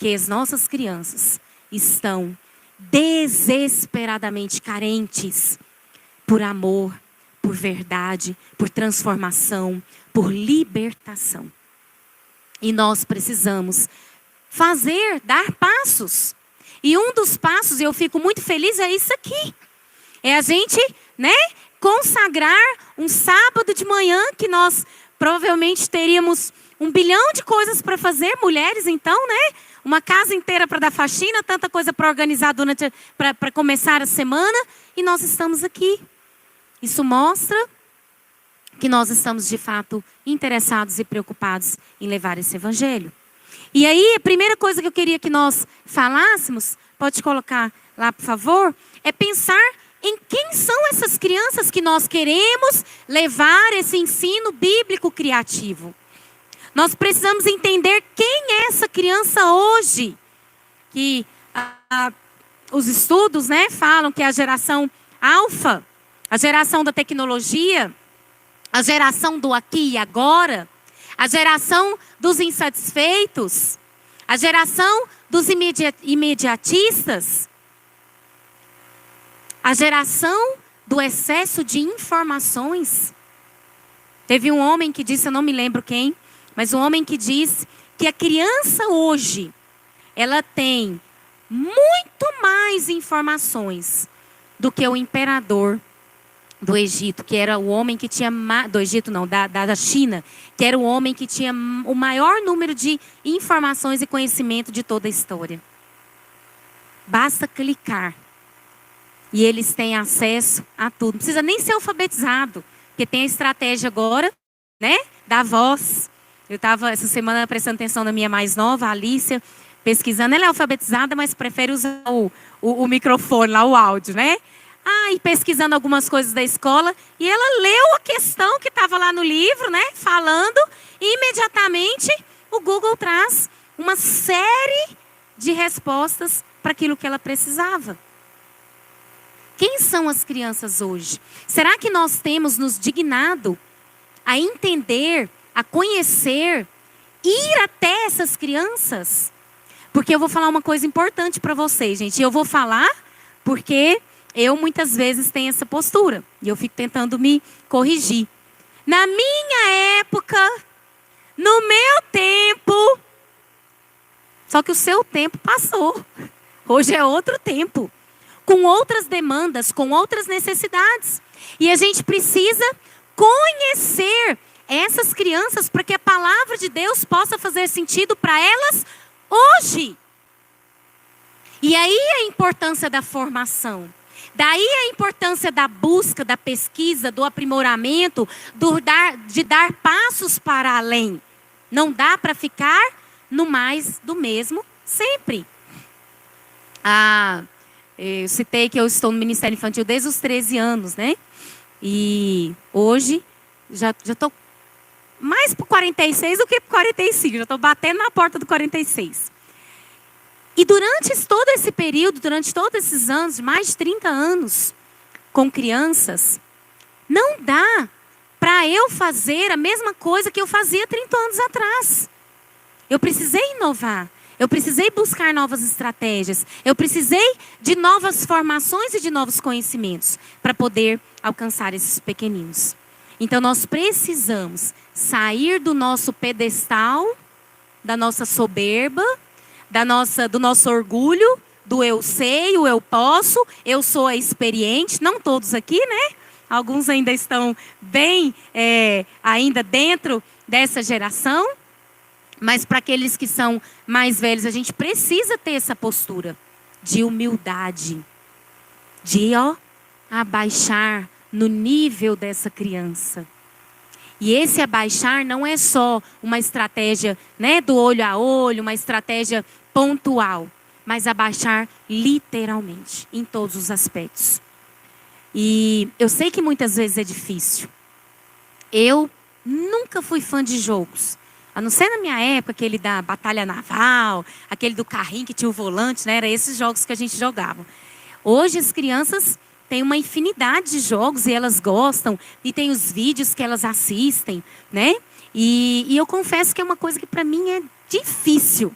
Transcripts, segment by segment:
Porque as nossas crianças estão desesperadamente carentes por amor, por verdade, por transformação, por libertação. E nós precisamos dar passos. E um dos passos, eu fico muito feliz, é isso aqui. É a gente, consagrar um sábado de manhã, que nós provavelmente teríamos 1 bilhão de coisas para fazer, mulheres então, uma casa inteira para dar faxina, tanta coisa para organizar para começar a semana, e nós estamos aqui. Isso mostra que nós estamos de fato interessados e preocupados em levar esse evangelho. E aí, a primeira coisa que eu queria que nós falássemos, pode colocar lá por favor, é pensar em quem são essas crianças que nós queremos levar esse ensino bíblico criativo. Nós precisamos entender quem é essa criança hoje. Que os estudos falam que é a geração alfa, a geração da tecnologia, a geração do aqui e agora, a geração dos insatisfeitos, a geração dos imediatistas, a geração do excesso de informações. Teve um homem que disse, eu não me lembro quem, mas um homem que disse que a criança hoje, ela tem muito mais informações do que o imperador do Egito, que era o homem que tinha, do Egito não, da China, que era o homem que tinha o maior número de informações e conhecimento de toda a história. Basta clicar e eles têm acesso a tudo. Não precisa nem ser alfabetizado, porque tem a estratégia agora, da voz. Eu estava essa semana prestando atenção na minha mais nova, a Alicia, pesquisando. Ela é alfabetizada, mas prefere usar o microfone lá, o áudio, e pesquisando algumas coisas da escola. E ela leu a questão que estava lá no livro, falando. E imediatamente o Google traz uma série de respostas para aquilo que ela precisava. Quem são as crianças hoje? Será que nós temos nos dignado a entender, a conhecer, ir até essas crianças? Porque eu vou falar uma coisa importante para vocês, gente. Eu vou falar porque eu muitas vezes tenho essa postura. E eu fico tentando me corrigir. Na minha época, no meu tempo. Só que o seu tempo passou. Hoje é outro tempo. Com outras demandas, com outras necessidades. E a gente precisa conhecer essas crianças para que a palavra de Deus possa fazer sentido para elas hoje. E aí a importância da formação. Daí a importância da busca, da pesquisa, do aprimoramento, de dar passos para além. Não dá para ficar no mais do mesmo sempre. Eu citei que eu estou no Ministério Infantil desde os 13 anos, E hoje já estou mais para 46 do que para 45. Já estou batendo na porta do 46. E durante todo esse período, durante todos esses anos, mais de 30 anos, com crianças, não dá para eu fazer a mesma coisa que eu fazia 30 anos atrás. Eu precisei inovar. Eu precisei buscar novas estratégias. Eu precisei de novas formações e de novos conhecimentos para poder alcançar esses pequeninos. Então nós precisamos sair do nosso pedestal, da nossa soberba, do nosso orgulho, do eu sei, o eu posso, eu sou a experiente. Não todos aqui, Alguns ainda estão bem, ainda dentro dessa geração. Mas para aqueles que são mais velhos, a gente precisa ter essa postura de humildade. De, abaixar no nível dessa criança. E esse abaixar não é só uma estratégia, do olho a olho, uma estratégia pontual. Mas abaixar literalmente, em todos os aspectos. E eu sei que muitas vezes é difícil. Eu nunca fui fã de jogos. A não ser na minha época, aquele da batalha naval, aquele do carrinho que tinha o volante, Era esses jogos que a gente jogava. Hoje as crianças têm uma infinidade de jogos e elas gostam. E tem os vídeos que elas assistem, E eu confesso que é uma coisa que para mim é difícil.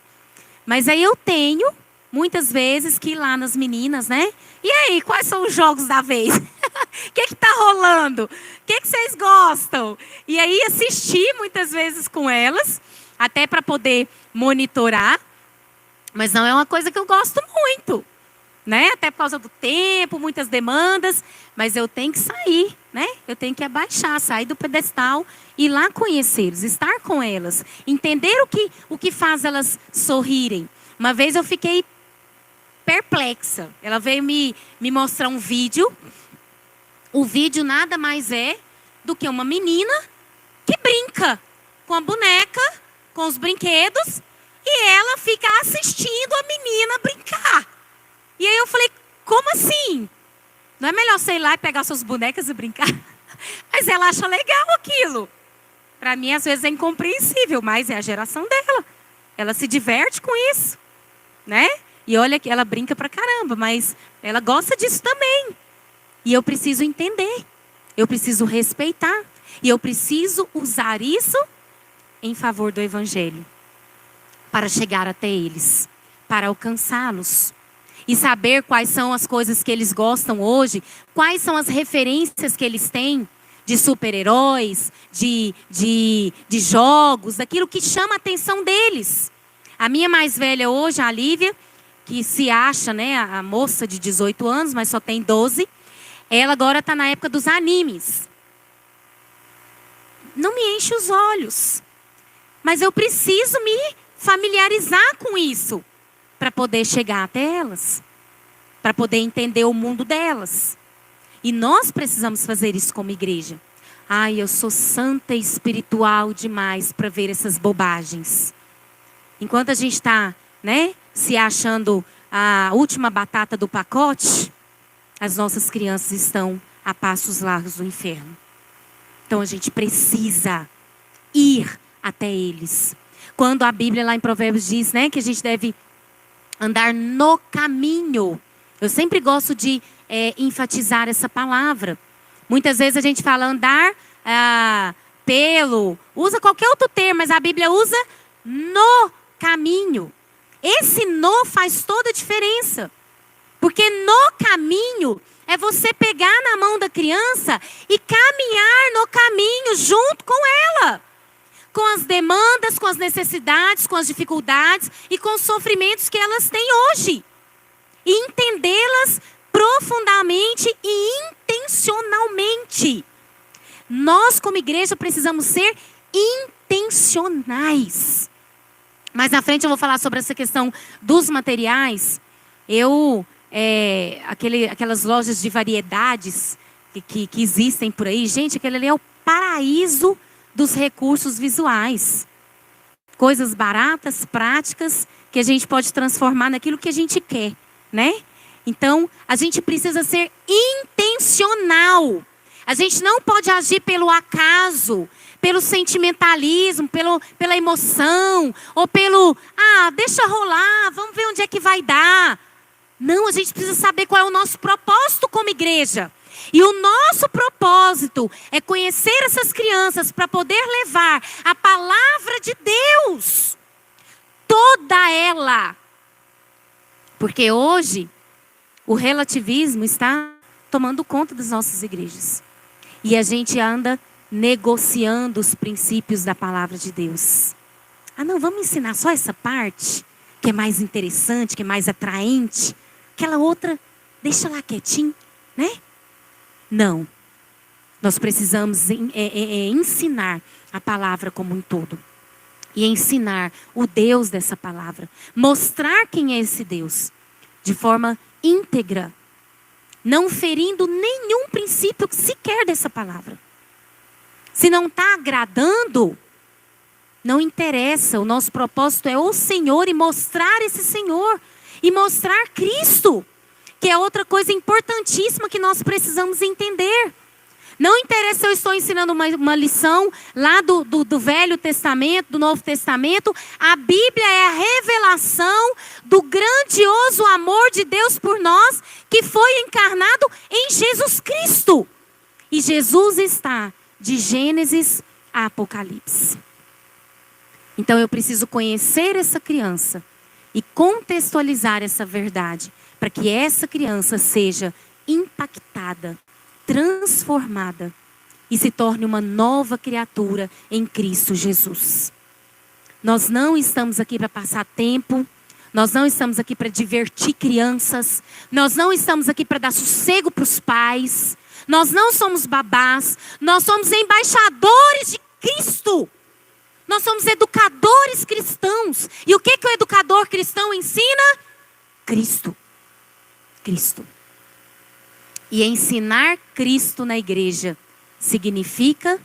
Mas aí eu tenho, muitas vezes, que ir lá nas meninas, né? E aí, quais são os jogos da vez? O que tá rolando? O que vocês gostam? E aí assistir muitas vezes com elas, até para poder monitorar. Mas não é uma coisa que eu gosto muito, né? Até por causa do tempo, muitas demandas. Mas eu tenho que sair, né? Eu tenho que abaixar, sair do pedestal, ir lá conhecê-los, estar com elas, entender o que faz elas sorrirem. Uma vez eu fiquei perplexa. Ela veio me mostrar um vídeo. O vídeo nada mais é do que uma menina que brinca com a boneca, com os brinquedos, e ela fica assistindo a menina brincar. E aí eu falei, como assim? Não é melhor você ir lá e pegar suas bonecas e brincar? Mas ela acha legal aquilo. Para mim, às vezes, é incompreensível, mas é a geração dela. Ela se diverte com isso, né? E olha que ela brinca pra caramba, mas ela gosta disso também. E eu preciso entender, eu preciso respeitar, e eu preciso usar isso em favor do Evangelho, para chegar até eles, para alcançá-los. E saber quais são as coisas que eles gostam hoje, quais são as referências que eles têm de super-heróis, de jogos, daquilo que chama a atenção deles. A minha mais velha hoje, a Lívia, que se acha, né, a moça de 18 anos, mas só tem 12, ela agora está na época dos animes. Não me enche os olhos. Mas eu preciso me familiarizar com isso para poder chegar até elas, para poder entender o mundo delas. E nós precisamos fazer isso como igreja. Ai, eu sou santa e espiritual demais para ver essas bobagens. Enquanto a gente está, né, se achando a última batata do pacote, as nossas crianças estão a passos largos do inferno. Então a gente precisa ir até eles. Quando a Bíblia lá em Provérbios diz, né, que a gente deve andar no caminho. Eu sempre gosto de enfatizar essa palavra. Muitas vezes a gente fala andar usa qualquer outro termo, mas a Bíblia usa no caminho. Esse no faz toda a diferença. Porque no caminho é você pegar na mão da criança e caminhar no caminho junto com ela. Com as demandas, com as necessidades, com as dificuldades e com os sofrimentos que elas têm hoje. E entendê-las profundamente e intencionalmente. Nós, como igreja, precisamos ser intencionais. Mais na frente eu vou falar sobre essa questão dos materiais. Aquelas lojas de variedades que existem por aí. Gente, aquele ali é o paraíso dos recursos visuais. Coisas baratas, práticas, que a gente pode transformar naquilo que a gente quer, né? Então, a gente precisa ser intencional. A gente não pode agir pelo acaso, pelo sentimentalismo, pela emoção, ou deixa rolar, vamos ver onde é que vai dar. Não, a gente precisa saber qual é o nosso propósito como igreja. E o nosso propósito é conhecer essas crianças para poder levar a palavra de Deus. Toda ela. Porque hoje, o relativismo está tomando conta das nossas igrejas. E a gente anda negociando os princípios da palavra de Deus. Não, vamos ensinar só essa parte, que é mais interessante, que é mais atraente. Aquela outra, deixa lá quietinho, né? Não. Nós precisamos ensinar a palavra como um todo. E ensinar o Deus dessa palavra. Mostrar quem é esse Deus. De forma íntegra. Não ferindo nenhum princípio sequer dessa palavra. Se não está agradando, não interessa. O nosso propósito é o Senhor e mostrar esse Senhor. E mostrar Cristo. Que é outra coisa importantíssima que nós precisamos entender. Não interessa se eu estou ensinando uma lição lá do Velho Testamento, do Novo Testamento. A Bíblia é a revelação do grandioso amor de Deus por nós, que foi encarnado em Jesus Cristo. E Jesus está de Gênesis a Apocalipse. Então eu preciso conhecer essa criança e contextualizar essa verdade, para que essa criança seja impactada, transformada e se torne uma nova criatura em Cristo Jesus. Nós não estamos aqui para passar tempo, nós não estamos aqui para divertir crianças, nós não estamos aqui para dar sossego para os pais, nós não somos babás, nós somos embaixadores de Cristo. Nós somos educadores cristãos. E o que o educador cristão ensina? Cristo. Cristo. E ensinar Cristo na igreja significa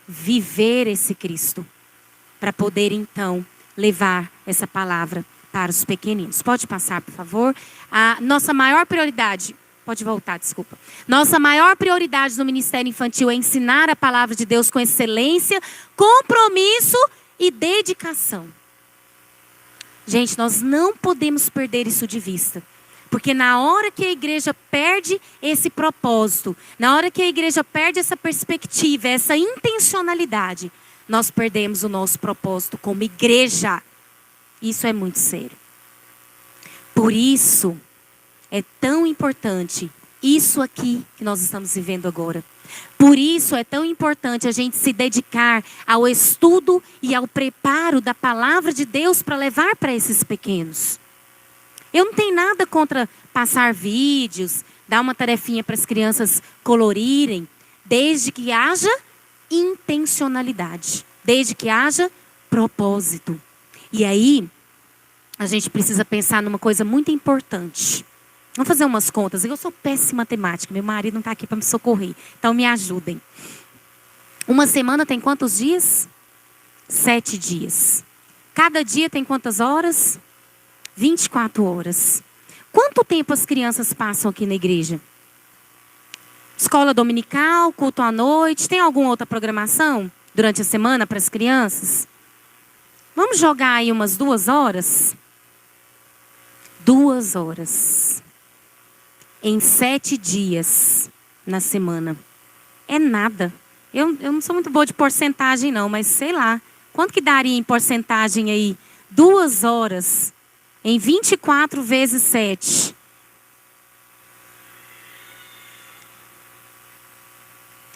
viver esse Cristo. Para poder, então, levar essa palavra para os pequeninos. Pode passar, por favor. A nossa maior prioridade... Pode voltar, desculpa. Nossa maior prioridade no Ministério Infantil é ensinar a palavra de Deus com excelência, compromisso e dedicação. Gente, nós não podemos perder isso de vista. Porque na hora que a igreja perde esse propósito, na hora que a igreja perde essa perspectiva, essa intencionalidade, nós perdemos o nosso propósito como igreja. Isso é muito sério. Por isso, é tão importante isso aqui que nós estamos vivendo agora. Por isso é tão importante a gente se dedicar ao estudo e ao preparo da palavra de Deus para levar para esses pequenos. Eu não tenho nada contra passar vídeos, dar uma tarefinha para as crianças colorirem, desde que haja intencionalidade, desde que haja propósito. E aí, a gente precisa pensar numa coisa muito importante. Vamos fazer umas contas. Eu sou péssima em matemática. Meu marido não está aqui para me socorrer. Então me ajudem. Uma semana tem quantos dias? 7 dias. Cada dia tem quantas horas? 24 horas. Quanto tempo as crianças passam aqui na igreja? Escola dominical, culto à noite. Tem alguma outra programação durante a semana para as crianças? Vamos jogar aí umas 2 horas? 2 horas. Em 7 dias na semana. É nada. Eu não sou muito boa de porcentagem não, mas sei lá. Quanto que daria em porcentagem aí? 2 horas. Em 24 vezes 7.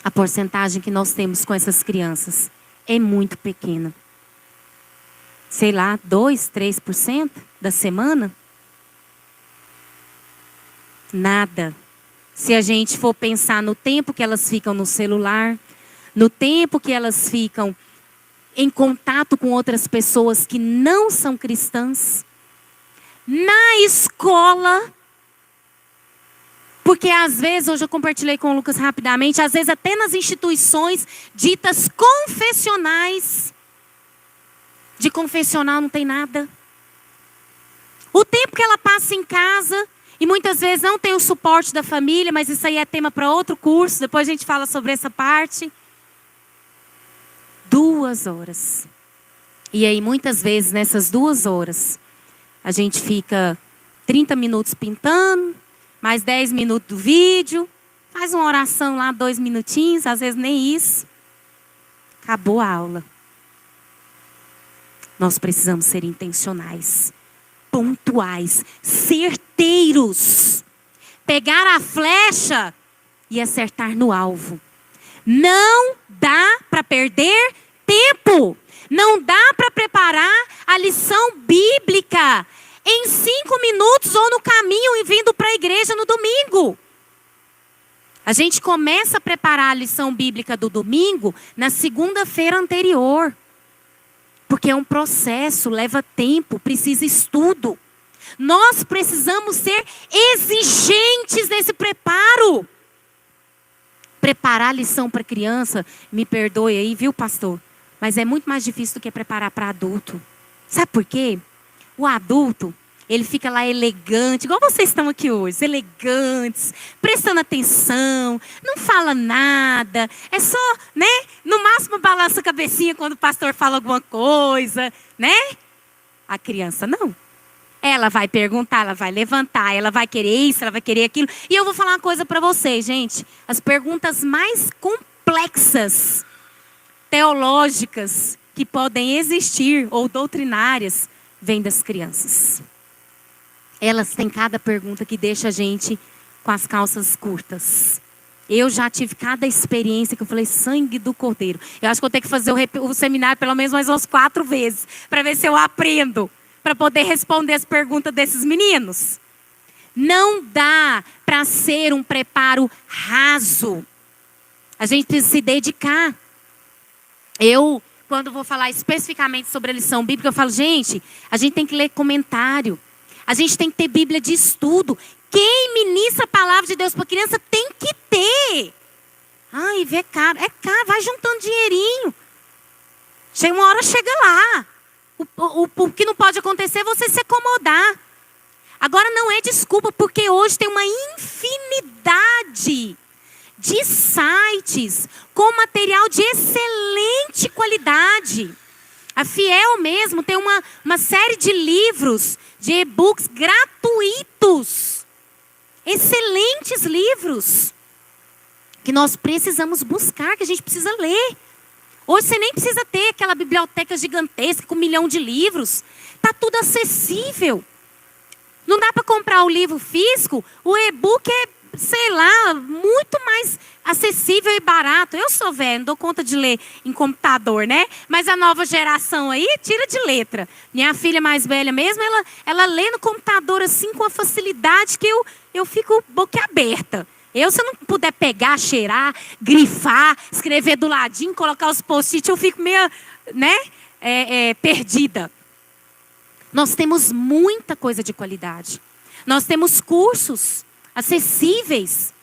A porcentagem que nós temos com essas crianças é muito pequena. Sei lá, 2, 3% da semana? Nada. Se a gente for pensar no tempo que elas ficam no celular, no tempo que elas ficam em contato com outras pessoas que não são cristãs, na escola, porque às vezes, hoje eu compartilhei com o Lucas rapidamente, às vezes até nas instituições ditas confessionais, de confessional não tem nada. O tempo que ela passa em casa, e muitas vezes não tem o suporte da família, mas isso aí é tema para outro curso, depois a gente fala sobre essa parte. 2 horas. E aí muitas vezes nessas 2 horas, a gente fica 30 minutos pintando, mais 10 minutos do vídeo, faz uma oração lá, 2 minutinhos, às vezes nem isso. Acabou a aula. Nós precisamos ser intencionais, pontuais, certeiros. Pegar a flecha e acertar no alvo. Não dá para perder tempo. Não dá para preparar a lição bíblica em 5 minutos ou no caminho e vindo para a igreja no domingo. A gente começa a preparar a lição bíblica do domingo na segunda-feira anterior. Porque é um processo, leva tempo, precisa estudo. Nós precisamos ser exigentes nesse preparo. Preparar a lição para criança, me perdoe aí, viu, pastor? Mas é muito mais difícil do que preparar para adulto. Sabe por quê? O adulto, ele fica lá elegante, igual vocês estão aqui hoje, elegantes, prestando atenção, não fala nada, é só, né? No máximo balança a cabecinha quando o pastor fala alguma coisa, né? A criança não. Ela vai perguntar, ela vai levantar, ela vai querer isso, ela vai querer aquilo. E eu vou falar uma coisa para vocês, gente. As perguntas mais complexas, teológicas, que podem existir, ou doutrinárias, vêm das crianças. elas têm cada pergunta que deixa a gente com as calças curtas. Eu já tive cada experiência que eu falei, sangue do cordeiro. Eu acho que eu tenho que fazer o seminário pelo menos mais umas 4 vezes, para ver se eu aprendo, para poder responder as perguntas desses meninos. Não dá para ser um preparo raso. A gente precisa se dedicar. Eu, quando vou falar especificamente sobre a lição bíblica, eu falo, gente, a gente tem que ler comentário. A gente tem que ter Bíblia de estudo. Quem ministra a palavra de Deus para criança tem que ter. Ai, é caro. É caro, vai juntando dinheirinho. Chega uma hora, chega lá. O que não pode acontecer é você se acomodar. Agora não é desculpa, porque hoje tem uma infinidade de sites com material de excelente qualidade. A Fiel mesmo tem uma série de livros, de e-books gratuitos. Excelentes livros. Que nós precisamos buscar, que a gente precisa ler. Hoje você nem precisa ter aquela biblioteca gigantesca com 1 milhão de livros. Está tudo acessível. Não dá para comprar o livro físico, o e-book é, sei lá, muito mais acessível e barato. Eu sou velho, não dou conta de ler em computador, né? Mas a nova geração aí tira de letra. Minha filha mais velha mesmo, ela lê no computador assim com a facilidade que eu fico boquiaberta. Se eu não puder pegar, cheirar, grifar, escrever do ladinho, colocar os post-it, eu fico meio, né, perdida. Nós temos muita coisa de qualidade. Nós temos cursos acessíveis.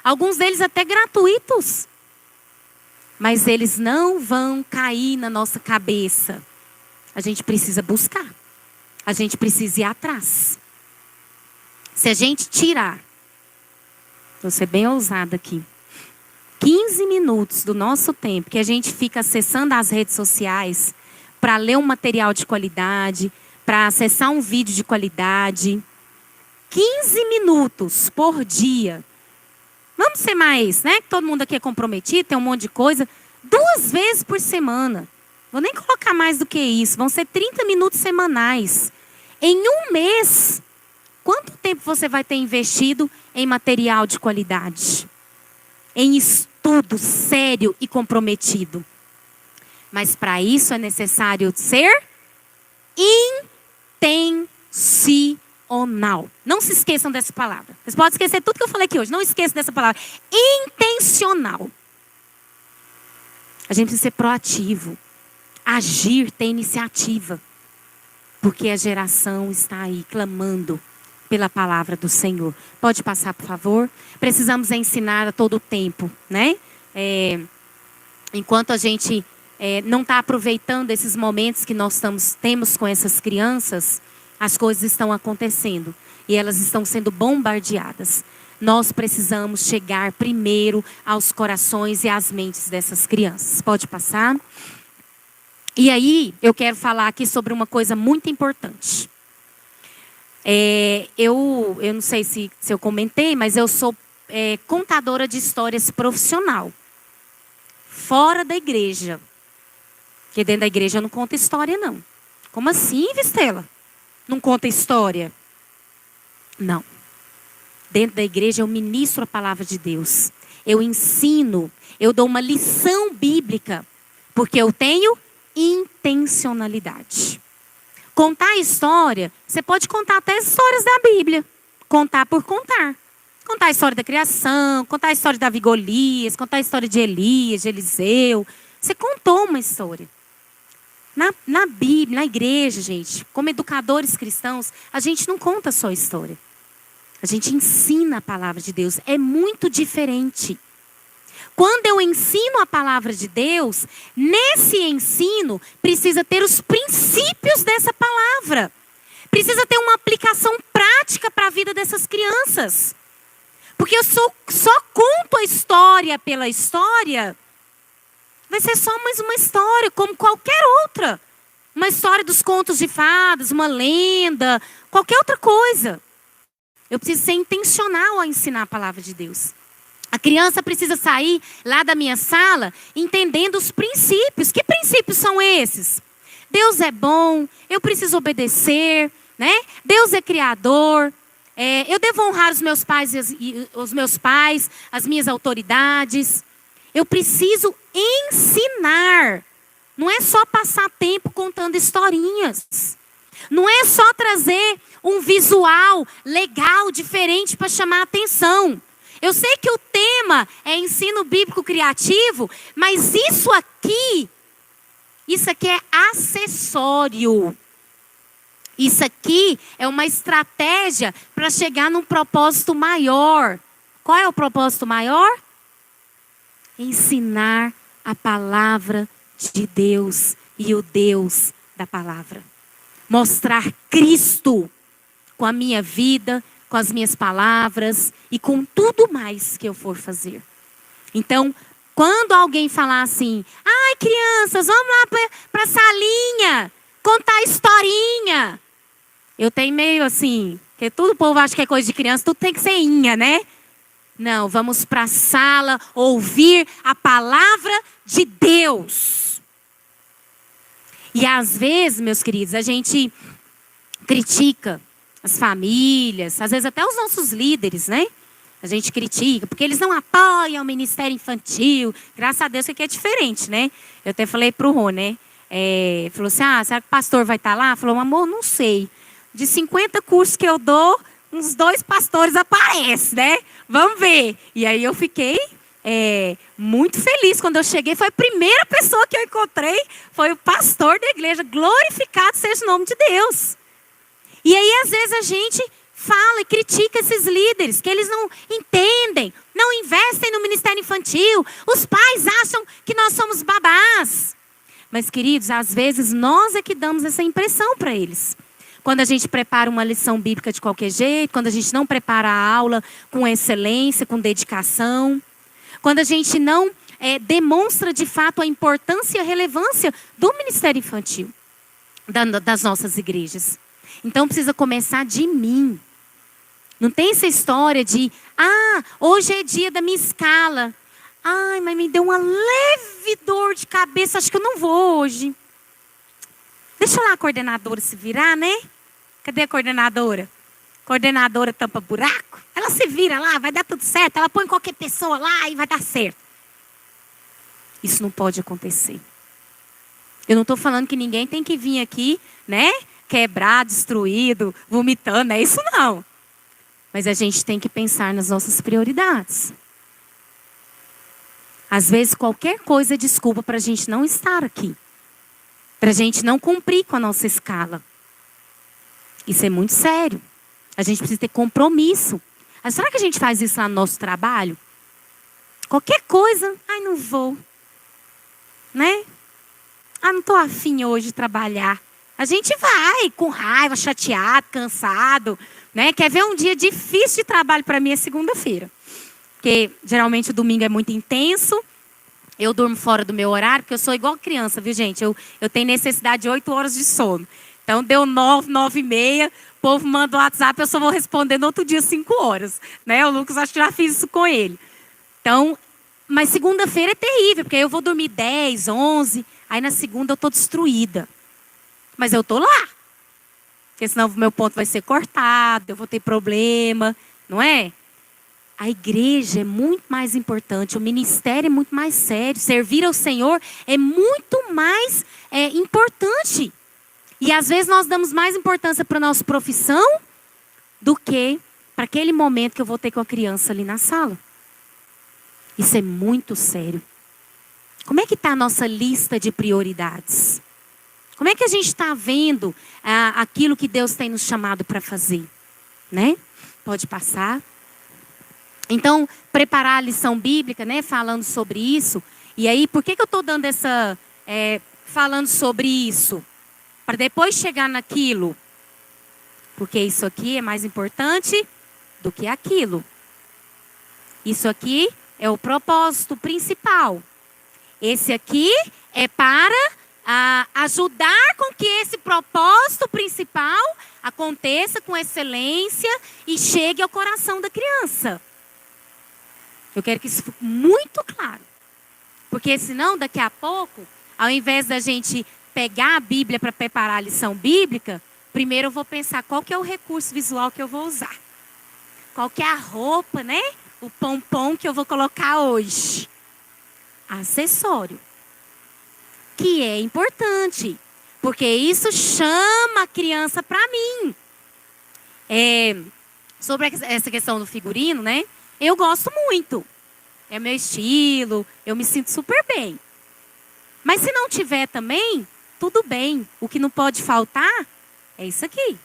Alguns deles até gratuitos. Mas eles não vão cair na nossa cabeça. A gente precisa buscar. A gente precisa ir atrás. Se a gente tirar, vou ser bem ousada aqui, 15 minutos do nosso tempo que a gente fica acessando as redes sociais para ler um material de qualidade, para acessar um vídeo de qualidade, 15 minutos por dia. Vamos ser mais, né? Todo mundo aqui é comprometido, tem um monte de coisa. 2 vezes por semana. Vou nem colocar mais do que isso. Vão ser 30 minutos semanais. Em um mês, quanto tempo você vai ter investido em material de qualidade? Em estudo sério e comprometido. Mas para isso é necessário ser intencional. Não se esqueçam dessa palavra. Vocês podem esquecer tudo que eu falei aqui hoje. Não esqueçam dessa palavra. Intencional. A gente precisa ser proativo. Agir, ter iniciativa. Porque a geração está aí clamando pela palavra do Senhor. Pode passar, por favor? Precisamos ensinar a todo tempo, né? Enquanto a gente não está aproveitando esses momentos que nós temos com essas crianças, as coisas estão acontecendo e elas estão sendo bombardeadas. Nós precisamos chegar primeiro aos corações e às mentes dessas crianças. Pode passar? E aí, eu quero falar aqui sobre uma coisa muito importante. Eu não sei se eu comentei, mas eu sou contadora de histórias profissional. Fora da igreja. Porque dentro da igreja eu não conto história, não. Como assim, Vistela? Não conta história? Não. Dentro da igreja eu ministro a palavra de Deus. Eu ensino, eu dou uma lição bíblica. Porque eu tenho intencionalidade. Contar história, você pode contar até as histórias da Bíblia. Contar por contar. Contar a história da criação, contar a história de Davi e Golias, contar a história de Elias, de Eliseu. Você contou uma história. Na Bíblia, na igreja, gente, como educadores cristãos, a gente não conta só história. A gente ensina a palavra de Deus. É muito diferente. Quando eu ensino a palavra de Deus, nesse ensino precisa ter os princípios dessa palavra. Precisa ter uma aplicação prática para a vida dessas crianças. Porque eu só conto a história pela história, vai ser só mais uma história, como qualquer outra. Uma história dos contos de fadas, uma lenda, qualquer outra coisa. Eu preciso ser intencional ao ensinar a palavra de Deus. A criança precisa sair lá da minha sala entendendo os princípios. Que princípios são esses? Deus é bom, eu preciso obedecer, né? Deus é criador. Eu devo honrar os meus pais, as minhas autoridades. Eu preciso ensinar. Não é só passar tempo contando historinhas. Não é só trazer um visual legal, diferente para chamar a atenção. Eu sei que o tema é ensino bíblico criativo, mas isso aqui é acessório. Isso aqui é uma estratégia para chegar num propósito maior. Qual é o propósito maior? Ensinar a palavra de Deus e o Deus da palavra. Mostrar Cristo com a minha vida, com as minhas palavras e com tudo mais que eu for fazer. Então, quando alguém falar assim, ai crianças, vamos lá para a salinha, contar historinha. Eu tenho meio assim, porque todo o povo acha que é coisa de criança, tudo tem que ser inha, né? Não, vamos para a sala ouvir a palavra de Deus. E às vezes, meus queridos, a gente critica as famílias, às vezes até os nossos líderes, né? A gente critica, porque eles não apoiam o ministério infantil. Graças a Deus que aqui é diferente, né? Eu até falei para o Rô, né? Falou assim, será que o pastor vai estar lá? Falou, amor, não sei. De 50 cursos que eu dou, uns 2 pastores aparecem, né? Vamos ver. E aí eu fiquei muito feliz. Quando eu cheguei, foi a primeira pessoa que eu encontrei, foi o pastor da igreja. Glorificado seja o nome de Deus. E aí, às vezes, a gente fala e critica esses líderes, que eles não entendem, não investem no ministério infantil. Os pais acham que nós somos babás. Mas, queridos, às vezes, nós é que damos essa impressão para eles. Quando a gente prepara uma lição bíblica de qualquer jeito, quando a gente não prepara a aula com excelência, com dedicação. Quando a gente não demonstra, de fato, a importância e a relevância do ministério infantil, das nossas igrejas. Então, precisa começar de mim. Não tem essa história de, hoje é dia da minha escala. Ai, mas me deu uma leve dor de cabeça, acho que eu não vou hoje. Deixa lá a coordenadora se virar, né? Cadê a coordenadora? Coordenadora tampa buraco. Ela se vira lá, vai dar tudo certo. Ela põe qualquer pessoa lá e vai dar certo. Isso não pode acontecer. Eu não estou falando que ninguém tem que vir aqui, né? Quebrado, destruído, vomitando. É isso não. Mas a gente tem que pensar nas nossas prioridades. Às vezes qualquer coisa é desculpa para a gente não estar aqui. Para a gente não cumprir com a nossa escala. Isso é muito sério. A gente precisa ter compromisso. Será que a gente faz isso lá no nosso trabalho? Qualquer coisa, não vou. Né? Não estou afim hoje de trabalhar. A gente vai com raiva, chateado, cansado. Né? Quer ver um dia difícil de trabalho para mim é segunda-feira. Porque geralmente o domingo é muito intenso. Eu durmo fora do meu horário, porque eu sou igual criança, viu, gente? Eu tenho necessidade de 8 horas de sono. Então, deu 9, 9h30, o povo manda o WhatsApp, eu só vou responder no outro dia 5 horas. Né? O Lucas, acho que já fiz isso com ele. Então, mas segunda-feira é terrível, porque aí eu vou dormir 10, 11, aí na segunda eu estou destruída. Mas eu estou lá. Porque senão o meu ponto vai ser cortado, eu vou ter problema, não é? A igreja é muito mais importante, o ministério é muito mais sério, servir ao Senhor é muito mais importante. E às vezes nós damos mais importância para a nossa profissão do que para aquele momento que eu vou ter com a criança ali na sala. Isso é muito sério. Como é que está a nossa lista de prioridades? Como é que a gente está vendo aquilo que Deus tem nos chamado para fazer? Né? Pode passar. Então, preparar a lição bíblica, né, falando sobre isso. E aí, por que eu estou dando falando sobre isso? Para depois chegar naquilo. Porque isso aqui é mais importante do que aquilo. Isso aqui é o propósito principal. Esse aqui é para ajudar com que esse propósito principal aconteça com excelência e chegue ao coração da criança. Eu quero que isso fique muito claro. Porque senão, daqui a pouco, ao invés da gente pegar a Bíblia para preparar a lição bíblica, primeiro eu vou pensar qual que é o recurso visual que eu vou usar. Qual que é a roupa, né? O pompom que eu vou colocar hoje. Acessório. Que é importante. Porque isso chama a criança para mim. Sobre essa questão do figurino, né? Eu gosto muito. É meu estilo. Eu me sinto super bem. Mas se não tiver também, tudo bem. O que não pode faltar é isso aqui.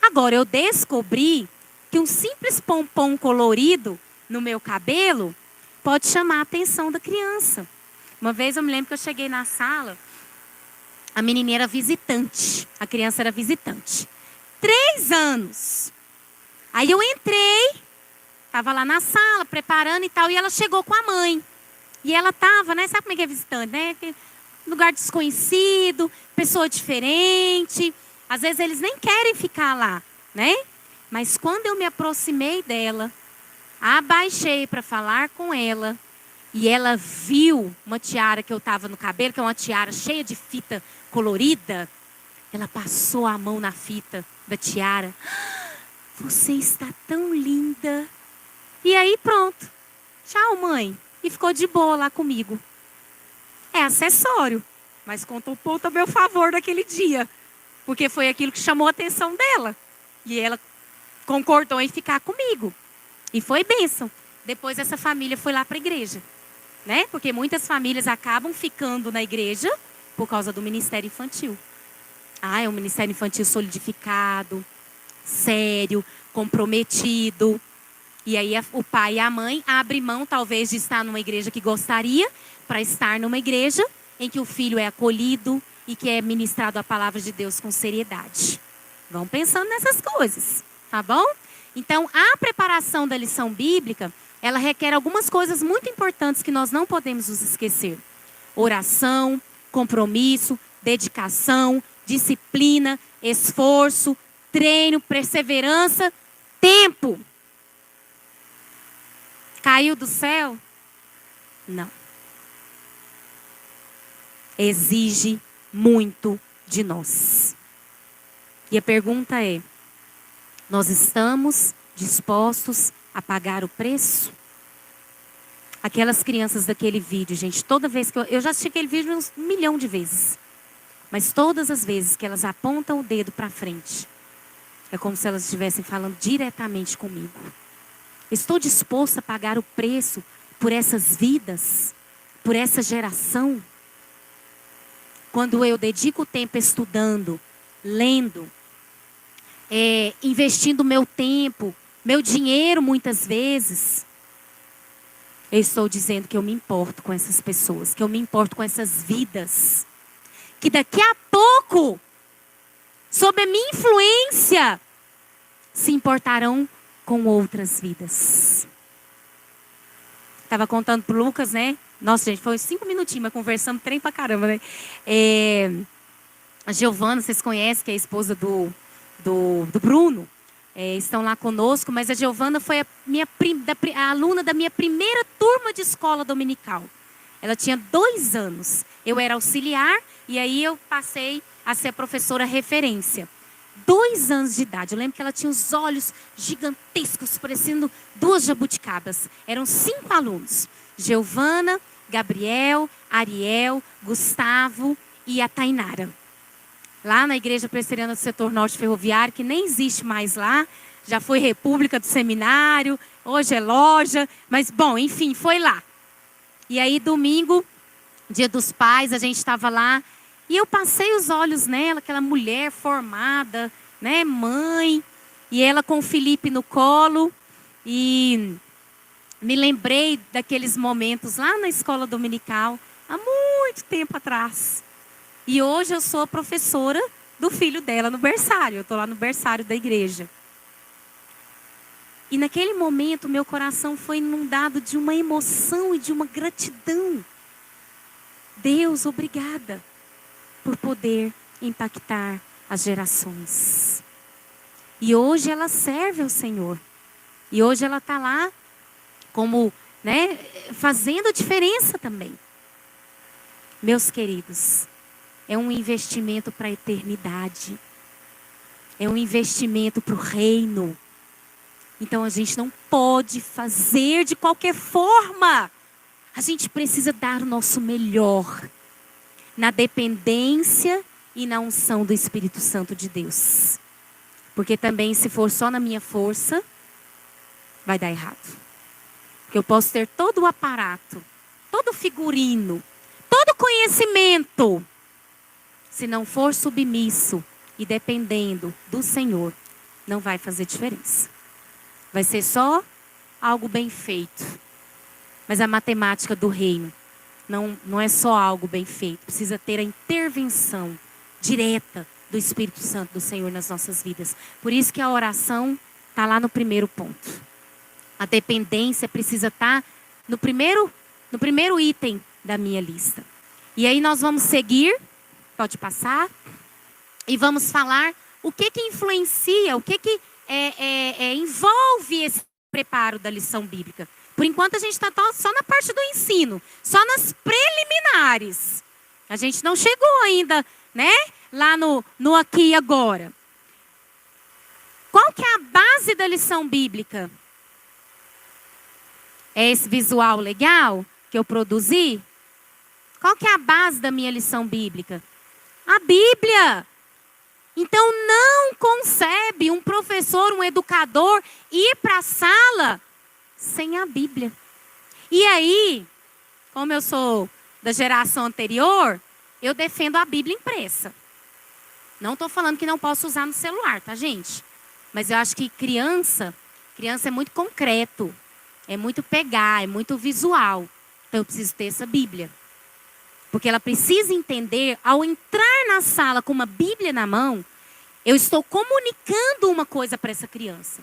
Agora, eu descobri que um simples pompom colorido no meu cabelo pode chamar a atenção da criança. Uma vez eu me lembro que eu cheguei na sala, a menininha era visitante, a criança era visitante. 3 anos. Aí eu entrei, estava lá na sala, preparando e tal, e ela chegou com a mãe. E ela estava, né, sabe como é que é visitante, né? Lugar desconhecido, pessoa diferente. Às vezes eles nem querem ficar lá, né? Mas quando eu me aproximei dela, abaixei para falar com ela, e ela viu uma tiara que eu estava no cabelo, que é uma tiara cheia de fita colorida, ela passou a mão na fita da tiara. Você está tão linda. E aí pronto. Tchau, mãe. E ficou de boa lá comigo. É acessório, mas contou um ponto a meu favor naquele dia. Porque foi aquilo que chamou a atenção dela. E ela concordou em ficar comigo. E foi bênção. Depois essa família foi lá para a igreja. Né? Porque muitas famílias acabam ficando na igreja por causa do ministério infantil. Ah, é um ministério infantil solidificado, sério, comprometido. E aí o pai e a mãe abrem mão talvez de estar numa igreja que gostaria para estar numa igreja em que o filho é acolhido e que é ministrado a palavra de Deus com seriedade. Vão pensando nessas coisas, tá bom? Então, a preparação da lição bíblica, ela requer algumas coisas muito importantes que nós não podemos nos esquecer. Oração, compromisso, dedicação, disciplina, esforço, treino, perseverança, tempo. Caiu do céu? Não. Exige muito de nós. E a pergunta é: nós estamos dispostos a pagar o preço? Aquelas crianças daquele vídeo, gente, toda vez que eu já assisti aquele vídeo uns 1 milhão de vezes. Mas todas as vezes que elas apontam o dedo para frente, é como se elas estivessem falando diretamente comigo. Estou disposta a pagar o preço por essas vidas, por essa geração? Quando eu dedico tempo estudando, lendo, investindo meu tempo, meu dinheiro muitas vezes, eu estou dizendo que eu me importo com essas pessoas, que eu me importo com essas vidas, que daqui a pouco, sob a minha influência, se importarão com outras vidas. Estava contando pro Lucas, né? Nossa, gente, foi 5 minutinhos, mas conversamos trem pra caramba, né? A Giovana, vocês conhecem, que é a esposa do Bruno. Estão lá conosco, mas a Giovana foi a aluna da minha primeira turma de escola dominical. Ela tinha 2 anos. Eu era auxiliar e aí eu passei a ser professora referência. 2 anos de idade. Eu lembro que ela tinha os olhos gigantescos, parecendo 2 jabuticabas. Eram 5 alunos. Giovana, Gabriel, Ariel, Gustavo e a Tainara. Lá na Igreja Presbiteriana do Setor Norte Ferroviário, que nem existe mais lá. Já foi República do Seminário, hoje é loja. Mas, bom, enfim, foi lá. E aí, domingo, Dia dos Pais, a gente estava lá. E eu passei os olhos nela, aquela mulher formada, né, mãe. E ela com o Felipe no colo. E me lembrei daqueles momentos lá na escola dominical, há muito tempo atrás. E hoje eu sou a professora do filho dela no berçário. Eu estou lá no berçário da igreja. E naquele momento, meu coração foi inundado de uma emoção e de uma gratidão. Deus, obrigada por poder impactar as gerações. E hoje ela serve ao Senhor. E hoje ela está lá como, né, fazendo a diferença também. Meus queridos, é um investimento para a eternidade. É um investimento para o reino. Então a gente não pode fazer de qualquer forma. A gente precisa dar o nosso melhor na dependência e na unção do Espírito Santo de Deus. Porque também, se for só na minha força, vai dar errado. Porque eu posso ter todo o aparato, todo o figurino, todo o conhecimento. Se não for submisso e dependendo do Senhor, não vai fazer diferença. Vai ser só algo bem feito. Mas a matemática do reino não é só algo bem feito. Precisa ter a intervenção direta do Espírito Santo do Senhor nas nossas vidas. Por isso que a oração está lá no primeiro ponto. A dependência precisa estar no primeiro item da minha lista. E aí nós vamos seguir, pode passar, e vamos falar o que influencia, o que envolve esse preparo da lição bíblica. Por enquanto a gente está só na parte do ensino, só nas preliminares. A gente não chegou ainda, né, lá no aqui e agora. Qual que é a base da lição bíblica? É esse visual legal que eu produzi? Qual que é a base da minha lição bíblica? A Bíblia. Então não concebe um professor, um educador ir para a sala sem a Bíblia. E aí, como eu sou da geração anterior, eu defendo a Bíblia impressa. Não estou falando que não posso usar no celular, tá, gente? Mas eu acho que criança é muito concreto. É muito pegar, é muito visual. Então eu preciso ter essa Bíblia. Porque ela precisa entender, ao entrar na sala com uma Bíblia na mão, eu estou comunicando uma coisa para essa criança.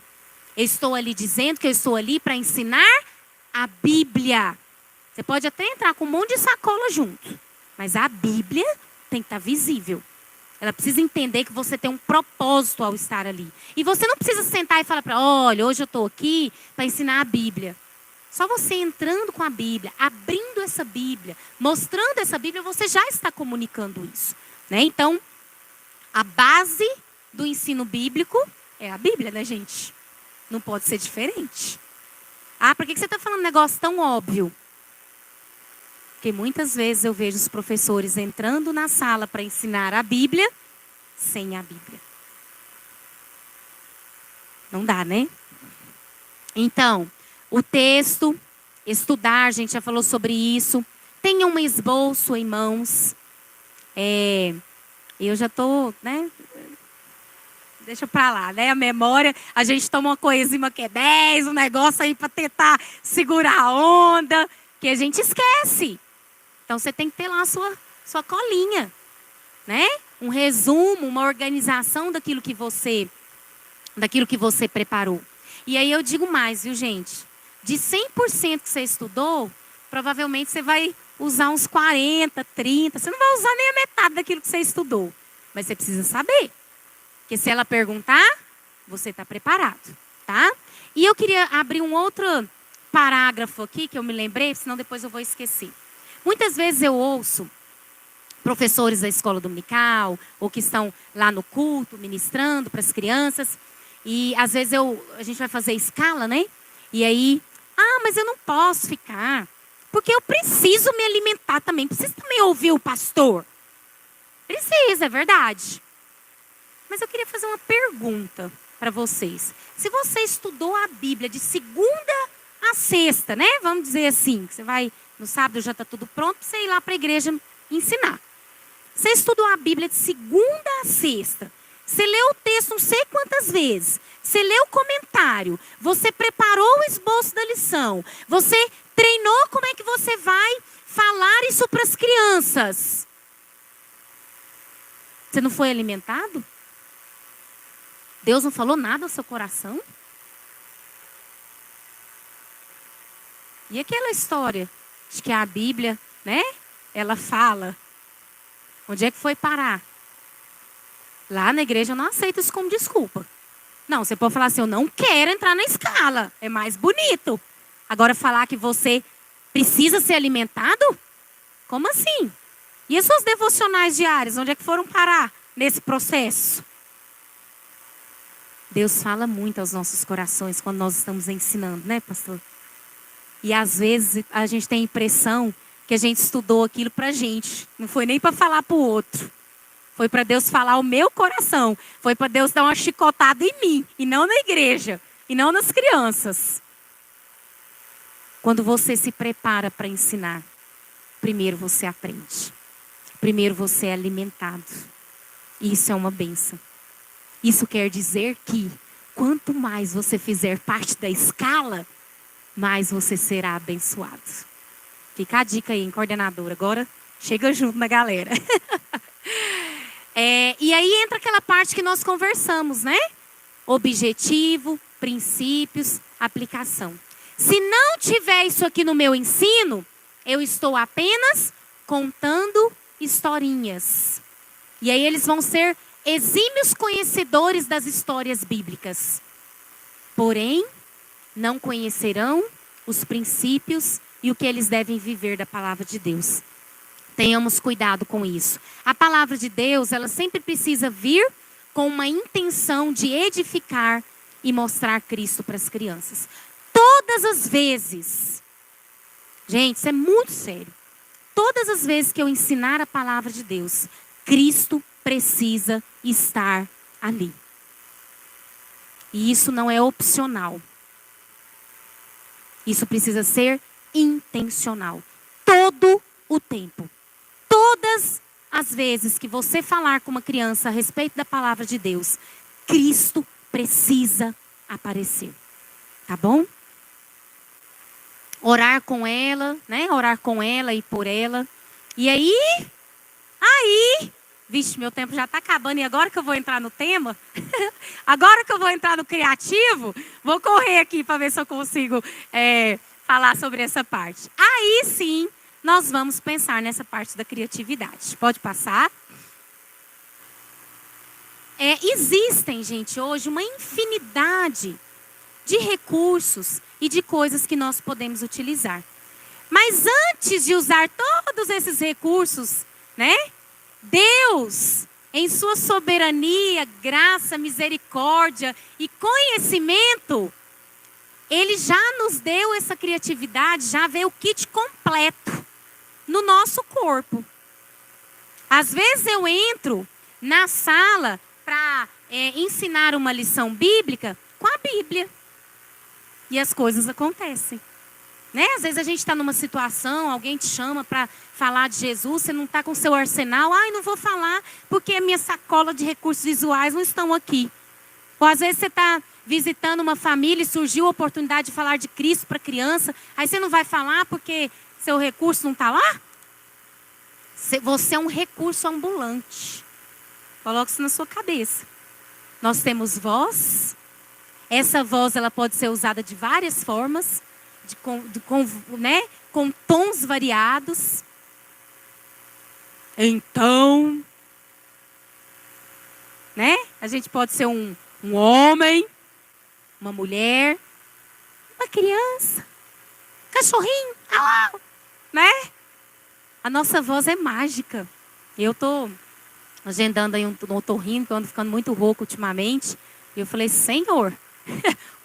Eu estou ali dizendo que eu estou ali para ensinar a Bíblia. Você pode até entrar com um monte de sacola junto. Mas a Bíblia tem que estar visível. Ela precisa entender que você tem um propósito ao estar ali. E você não precisa sentar e falar para ela, olha, hoje eu estou aqui para ensinar a Bíblia. Só você entrando com a Bíblia, abrindo essa Bíblia, mostrando essa Bíblia, você já está comunicando isso. Né? Então, a base do ensino bíblico é a Bíblia, né, gente? Não pode ser diferente. Ah, por que você está falando um negócio tão óbvio? Porque muitas vezes eu vejo os professores entrando na sala para ensinar a Bíblia sem a Bíblia. Não dá, né? Então, o texto, estudar, a gente já falou sobre isso. Tenha um esboço em mãos. Eu já estou, né? Deixa pra lá, né? A memória, a gente toma uma coenzima que é 10, um negócio aí para tentar segurar a onda, que a gente esquece. Então, você tem que ter lá a sua colinha, né? Um resumo, uma organização daquilo que você preparou. E aí eu digo mais, viu, gente? De 100% que você estudou, provavelmente você vai usar uns 40, 30. Você não vai usar nem a metade daquilo que você estudou. Mas você precisa saber. Porque se ela perguntar, você está preparado, tá? E eu queria abrir um outro parágrafo aqui, que eu me lembrei, senão depois eu vou esquecer. Muitas vezes eu ouço professores da escola dominical, ou que estão lá no culto, ministrando para as crianças, e às vezes a gente vai fazer escala, né? E aí, mas eu não posso ficar, porque eu preciso me alimentar também, preciso também ouvir o pastor. Precisa, é verdade. Mas eu queria fazer uma pergunta para vocês. Se você estudou a Bíblia de segunda a sexta, né? Vamos dizer assim, que você vai no sábado, já está tudo pronto para você ir lá para a igreja ensinar. Você estudou a Bíblia de segunda a sexta. Você leu o texto não sei quantas vezes. Você leu o comentário. Você preparou o esboço da lição. Você treinou como é que você vai falar isso para as crianças. Você não foi alimentado? Deus não falou nada ao seu coração? E aquela história de que a Bíblia, né? Ela fala. Onde é que foi parar? Lá na igreja eu não aceito isso como desculpa. Não, você pode falar assim, eu não quero entrar na escala. É mais bonito. Agora falar que você precisa ser alimentado? Como assim? E as suas devocionais diárias, onde é que foram parar nesse processo? Deus fala muito aos nossos corações quando nós estamos ensinando, né, pastor? E às vezes a gente tem a impressão que a gente estudou aquilo pra gente. Não foi nem para falar pro outro. Foi para Deus falar ao meu coração. Foi para Deus dar uma chicotada em mim. E não na igreja. E não nas crianças. Quando você se prepara para ensinar, primeiro você aprende. Primeiro você é alimentado. E isso é uma bênção. Isso quer dizer que quanto mais você fizer parte da escala, mais você será abençoado. Fica a dica aí, hein, coordenadora. Agora chega junto na galera. E aí entra aquela parte que nós conversamos, né? Objetivo, princípios, aplicação. Se não tiver isso aqui no meu ensino, eu estou apenas contando historinhas. E aí eles vão ser exímios conhecedores das histórias bíblicas. Porém, não conhecerão os princípios e o que eles devem viver da palavra de Deus. Tenhamos cuidado com isso. A palavra de Deus, ela sempre precisa vir com uma intenção de edificar e mostrar Cristo para as crianças. Todas as vezes, gente, isso é muito sério. Todas as vezes que eu ensinar a palavra de Deus, Cristo precisa estar ali. E isso não é opcional. Isso precisa ser intencional. Todo o tempo. Todas as vezes que você falar com uma criança a respeito da palavra de Deus, Cristo precisa aparecer. Tá bom? Orar com ela, né? Orar com ela e por ela. E aí, vixe, meu tempo já está acabando. E agora que eu vou entrar no tema, agora que eu vou entrar no criativo, vou correr aqui para ver se eu consigo falar sobre essa parte. Aí sim, nós vamos pensar nessa parte da criatividade. Pode passar? Existem, gente, hoje uma infinidade de recursos e de coisas que nós podemos utilizar. Mas antes de usar todos esses recursos, né? Deus, em sua soberania, graça, misericórdia e conhecimento, Ele já nos deu essa criatividade, já veio o kit completo no nosso corpo. Às vezes eu entro na sala para ensinar uma lição bíblica com a Bíblia. E as coisas acontecem. Né? Às vezes a gente está numa situação, alguém te chama para falar de Jesus, você não está com seu arsenal. Ai, não vou falar porque a minha sacola de recursos visuais não estão aqui. Ou às vezes você está visitando uma família e surgiu a oportunidade de falar de Cristo para criança. Aí você não vai falar porque seu recurso não está lá? Você é um recurso ambulante. Coloque isso na sua cabeça. Nós temos voz. Essa voz ela pode ser usada de várias formas, com tons variados. Então, né? A gente pode ser um homem, uma mulher, uma criança, um cachorrinho, né? A nossa voz é mágica. Eu estou agendando aí um otorrino, que eu ando ficando muito rouco ultimamente. E eu falei, Senhor,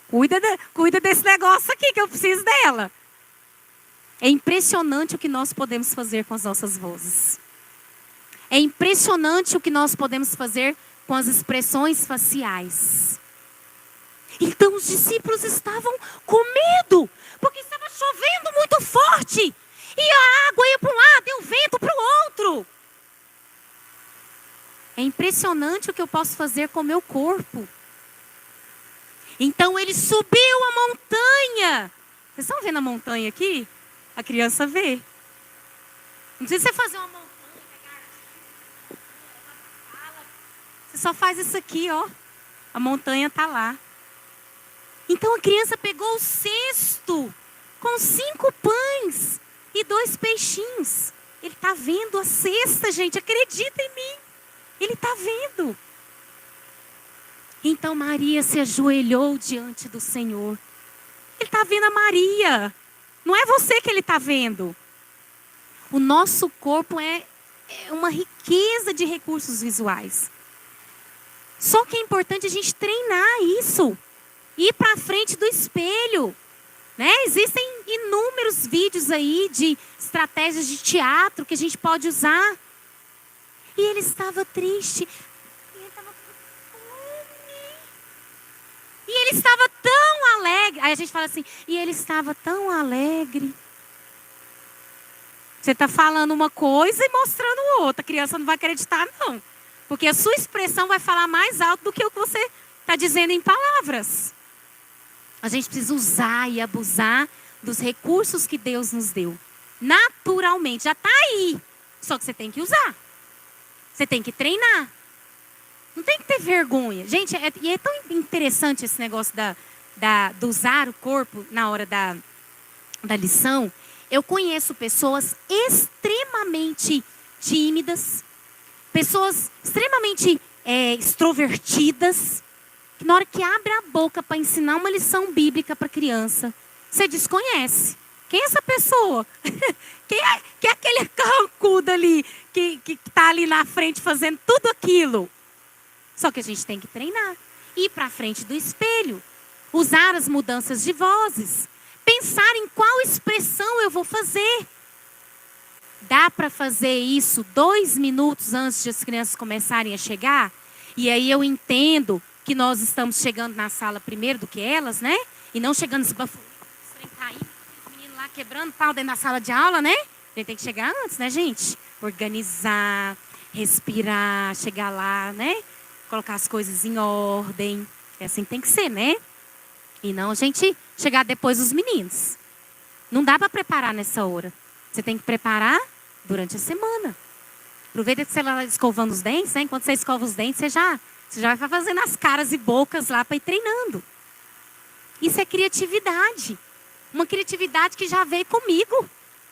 cuida desse negócio aqui, que eu preciso dela. É impressionante o que nós podemos fazer com as nossas vozes. É impressionante o que nós podemos fazer com as expressões faciais. Então os discípulos estavam com medo, porque estava chovendo muito forte. E a água ia para um lado e o vento para o outro. É impressionante o que eu posso fazer com o meu corpo. Então ele subiu a montanha. Vocês estão vendo a montanha aqui? A criança vê. Não precisa você fazer uma montanha. Você só faz isso aqui, ó. A montanha está lá. Então a criança pegou o cesto com 5 pães e 2 peixinhos. Ele está vendo a cesta, gente. Acredita em mim. Ele está vendo. Então Maria se ajoelhou diante do Senhor. Ele está vendo a Maria. Não é você que ele está vendo. O nosso corpo é uma riqueza de recursos visuais. Só que é importante a gente treinar isso. Ir para frente do espelho. Né? Existem inúmeros vídeos aí de estratégias de teatro que a gente pode usar. E ele estava triste. E ele estava tão alegre. Aí a gente fala assim, e ele estava tão alegre. Você está falando uma coisa e mostrando outra. A criança não vai acreditar, não. Porque a sua expressão vai falar mais alto do que o que você está dizendo em palavras. A gente precisa usar e abusar dos recursos que Deus nos deu. Naturalmente, já está aí. Só que você tem que usar. Você tem que treinar. Não tem que ter vergonha. Gente, e é tão interessante esse negócio do usar o corpo na hora da lição. Eu conheço pessoas extremamente tímidas, pessoas extremamente extrovertidas, que na hora que abre a boca para ensinar uma lição bíblica para criança, você desconhece. Quem é essa pessoa? Quem é aquele carrancudo ali, que está ali na frente fazendo tudo aquilo? Só que a gente tem que treinar. Ir para frente do espelho. Usar as mudanças de vozes. Pensar em qual expressão eu vou fazer. Dá para fazer isso 2 minutos antes de as crianças começarem a chegar? E aí eu entendo que nós estamos chegando na sala primeiro do que elas, né? E não chegando os meninos lá quebrando pau dentro da sala de aula, né? A gente tem que chegar antes, né, gente? Organizar, respirar, chegar lá, né? Colocar as coisas em ordem. É assim que tem que ser, né? E não a gente chegar depois dos meninos. Não dá para preparar nessa hora. Você tem que preparar durante a semana. Aproveita que você vai escovando os dentes, né? Enquanto você escova os dentes, você já vai fazendo as caras e bocas lá para ir treinando. Isso é criatividade. Uma criatividade que já veio comigo.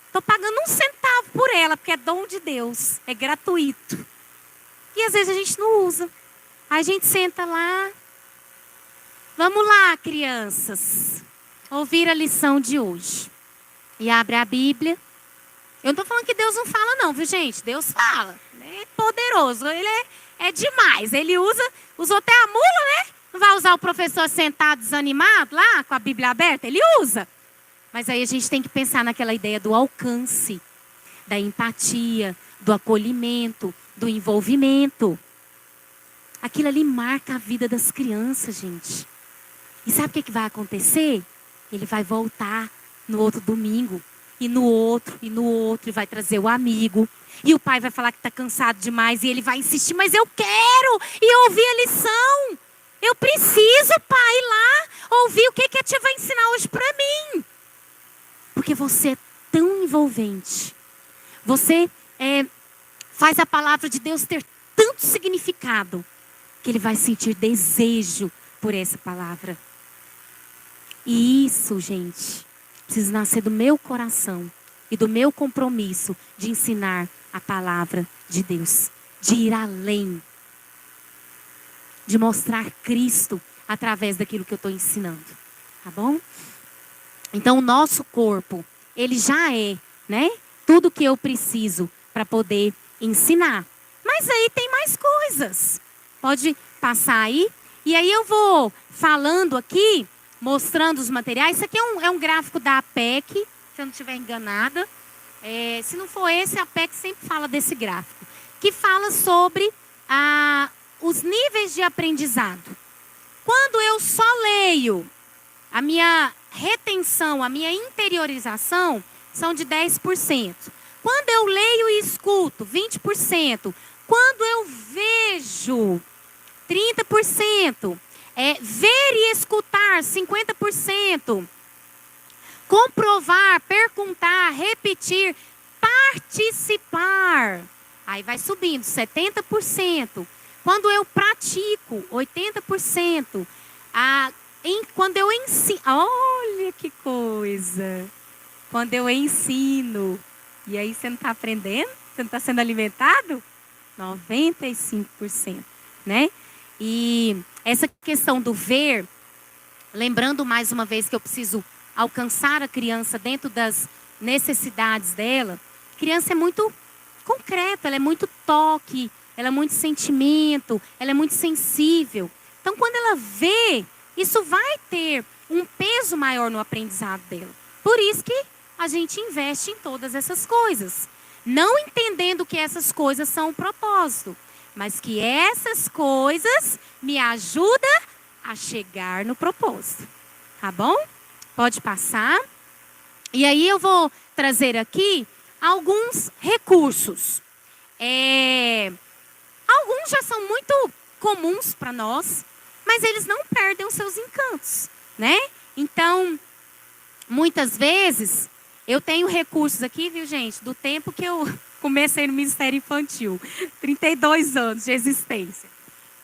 Estou pagando 1 centavo por ela, porque é dom de Deus. É gratuito. E às vezes a gente não usa. Aí a gente senta lá. Vamos lá, crianças. Ouvir a lição de hoje. E abre a Bíblia. Eu não estou falando que Deus não fala não, viu, gente? Deus fala. É poderoso. Ele é demais. Ele usou até a mula, né? Não vai usar o professor sentado desanimado lá, com a Bíblia aberta? Ele usa. Mas aí a gente tem que pensar naquela ideia do alcance, da empatia, do acolhimento, do envolvimento. Aquilo ali marca a vida das crianças, gente. E sabe o que vai acontecer? Ele vai voltar no outro domingo. E no outro, e vai trazer o amigo. E o pai vai falar que está cansado demais. E ele vai insistir, mas eu quero ir ouvir a lição. Eu preciso, pai, ir lá ouvir o que a tia vai ensinar hoje para mim. Porque você é tão envolvente. Você faz a palavra de Deus ter tanto significado. Que ele vai sentir desejo por essa palavra. E isso, gente, precisa nascer do meu coração e do meu compromisso de ensinar a palavra de Deus. De ir além. De mostrar Cristo através daquilo que eu estou ensinando. Tá bom? Então, o nosso corpo, ele já é, né? Tudo que eu preciso para poder ensinar. Mas aí tem mais coisas. Pode passar aí. E aí eu vou falando aqui, mostrando os materiais. Isso aqui é um gráfico da APEC, se eu não estiver enganada. Se não for esse, a APEC sempre fala desse gráfico. Que fala sobre os níveis de aprendizado. Quando eu só leio, a minha retenção, a minha interiorização são de 10%. Quando eu leio e escuto, 20%. Quando eu vejo, 30%. Ver e escutar, 50%. Comprovar, perguntar, repetir, participar. Aí vai subindo, 70%. Quando eu pratico, 80%. Quando eu ensino, olha que coisa. Quando eu ensino, e aí você não está aprendendo? Você não está sendo alimentado? 95%, né? E essa questão do ver, lembrando mais uma vez que eu preciso alcançar a criança dentro das necessidades dela. A criança é muito concreta, ela é muito toque, ela é muito sentimento, ela é muito sensível. Então, quando ela vê, isso vai ter um peso maior no aprendizado dela. Por isso que a gente investe em todas essas coisas. Não entendendo que essas coisas são o propósito, mas que essas coisas me ajudam a chegar no propósito. Tá bom? Pode passar. E aí eu vou trazer aqui alguns recursos. Alguns já são muito comuns para nós, mas eles não perdem os seus encantos, né? Então, muitas vezes, eu tenho recursos aqui, viu, gente, do tempo que eu comecei no Ministério Infantil. 32 anos de existência.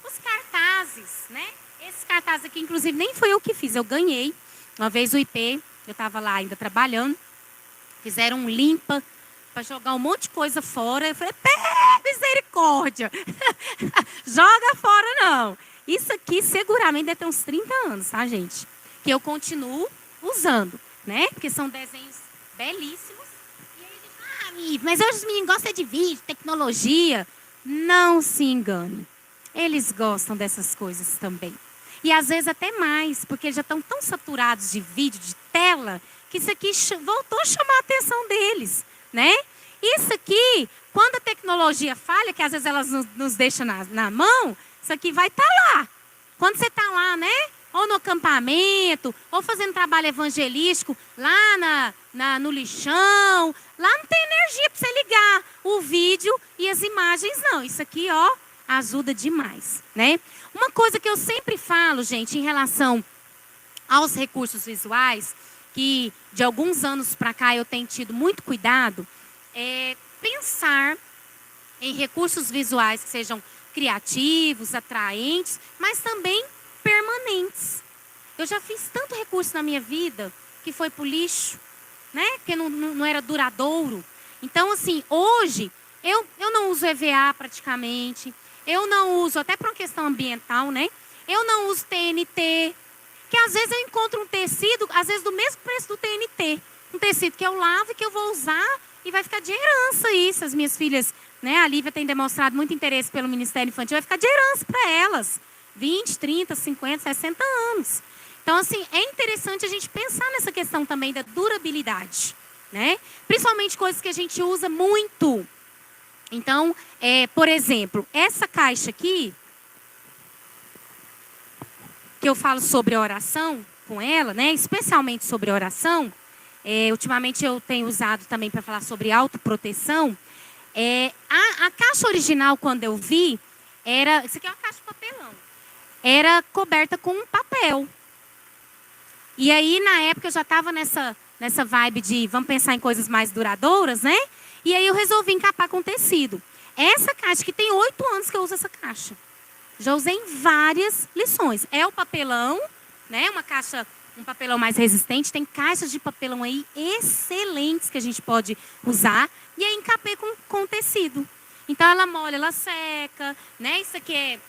Os cartazes, né? Esses cartazes aqui, inclusive, nem foi eu que fiz, eu ganhei. Uma vez o IP, eu estava lá ainda trabalhando, fizeram um limpa para jogar um monte de coisa fora. Eu falei, misericórdia, joga fora não. Isso aqui seguramente deve ter uns 30 anos, tá, gente? Que eu continuo usando, né? Porque são desenhos belíssimos. E aí a gente mas hoje os meninos gostam de vídeo, tecnologia. Não se engane. Eles gostam dessas coisas também. E às vezes até mais, porque eles já estão tão saturados de vídeo, de tela, que isso aqui voltou a chamar a atenção deles, né? Isso aqui, quando a tecnologia falha, que às vezes elas nos deixam na mão, isso aqui vai estar lá. Quando você está lá, né? Ou no acampamento, ou fazendo trabalho evangelístico, lá no lixão, lá não tem energia para você ligar o vídeo e as imagens, não. Isso aqui, ó, ajuda demais, né? Uma coisa que eu sempre falo, gente, em relação aos recursos visuais, que de alguns anos para cá eu tenho tido muito cuidado, é pensar em recursos visuais que sejam criativos, atraentes, mas também permanentes. Eu já fiz tanto recurso na minha vida que foi pro lixo, né? Porque não era duradouro. Então, assim, hoje eu não uso EVA praticamente. Eu não uso, até por uma questão ambiental, né? Eu não uso TNT. Que às vezes eu encontro um tecido, às vezes do mesmo preço do TNT. Um tecido que eu lavo e que eu vou usar e vai ficar de herança isso. As minhas filhas, né? A Lívia tem demonstrado muito interesse pelo Ministério Infantil. Vai ficar de herança para elas. 20, 30, 50, 60 anos. Então, assim, é interessante a gente pensar nessa questão também da durabilidade, né? Principalmente coisas que a gente usa muito. Então, por exemplo, essa caixa aqui, que eu falo sobre oração com ela, né? Especialmente sobre oração. Ultimamente eu tenho usado também para falar sobre autoproteção. A caixa original, quando eu vi, isso aqui é uma caixa de papelão. Era coberta com um papel. E aí, na época, eu já estava nessa vibe de vamos pensar em coisas mais duradouras, né? E aí eu resolvi encapar com tecido. Essa caixa, que tem 8 anos que eu uso essa caixa. Já usei em várias lições. É o papelão, né? Um papelão mais resistente. Tem caixas de papelão aí excelentes que a gente pode usar. E aí encapei com tecido. Então ela molha, ela seca, né? Isso aqui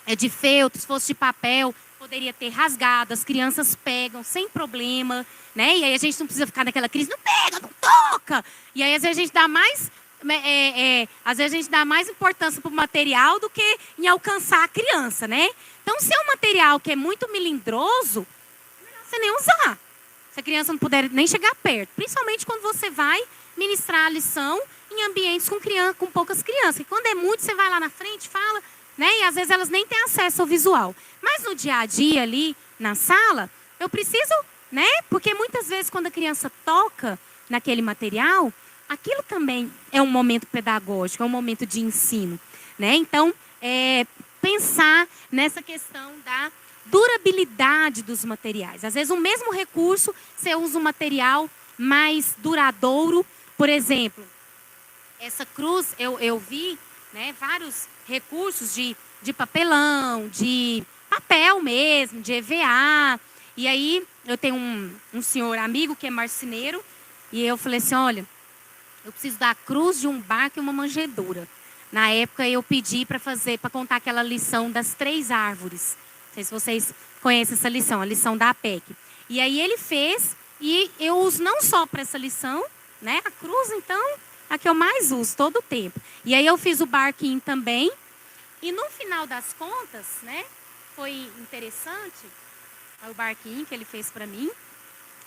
é de feltro, se fosse de papel, poderia ter rasgado. As crianças pegam sem problema, né? E aí a gente não precisa ficar naquela crise, não pega, não toca. E aí às vezes a gente dá mais importância para o material do que em alcançar a criança, né? Então, se é um material que é muito melindroso, é melhor você nem usar. Se a criança não puder nem chegar perto. Principalmente quando você vai ministrar a lição em ambientes com poucas crianças. E quando é muito, você vai lá na frente, fala, né? E às vezes elas nem têm acesso ao visual. Mas no dia a dia ali, na sala, eu preciso, né? Porque muitas vezes quando a criança toca naquele material, aquilo também é um momento pedagógico, é um momento de ensino, né? Então, pensar nessa questão da durabilidade dos materiais. Às vezes, o mesmo recurso, você usa um material mais duradouro. Por exemplo, essa cruz, eu vi, né, vários recursos de papelão, de papel mesmo, de EVA. E aí, eu tenho um senhor amigo que é marceneiro, e eu falei assim, olha, eu preciso da cruz, de um barco e uma manjedoura. Na época eu pedi para contar aquela lição das 3 árvores. Não sei se vocês conhecem essa lição, a lição da APEC. E aí ele fez, e eu uso não só para essa lição, né? A cruz, então, a que eu mais uso todo o tempo. E aí eu fiz o barquinho também, E no final das contas, né, foi interessante o barquinho que ele fez para mim.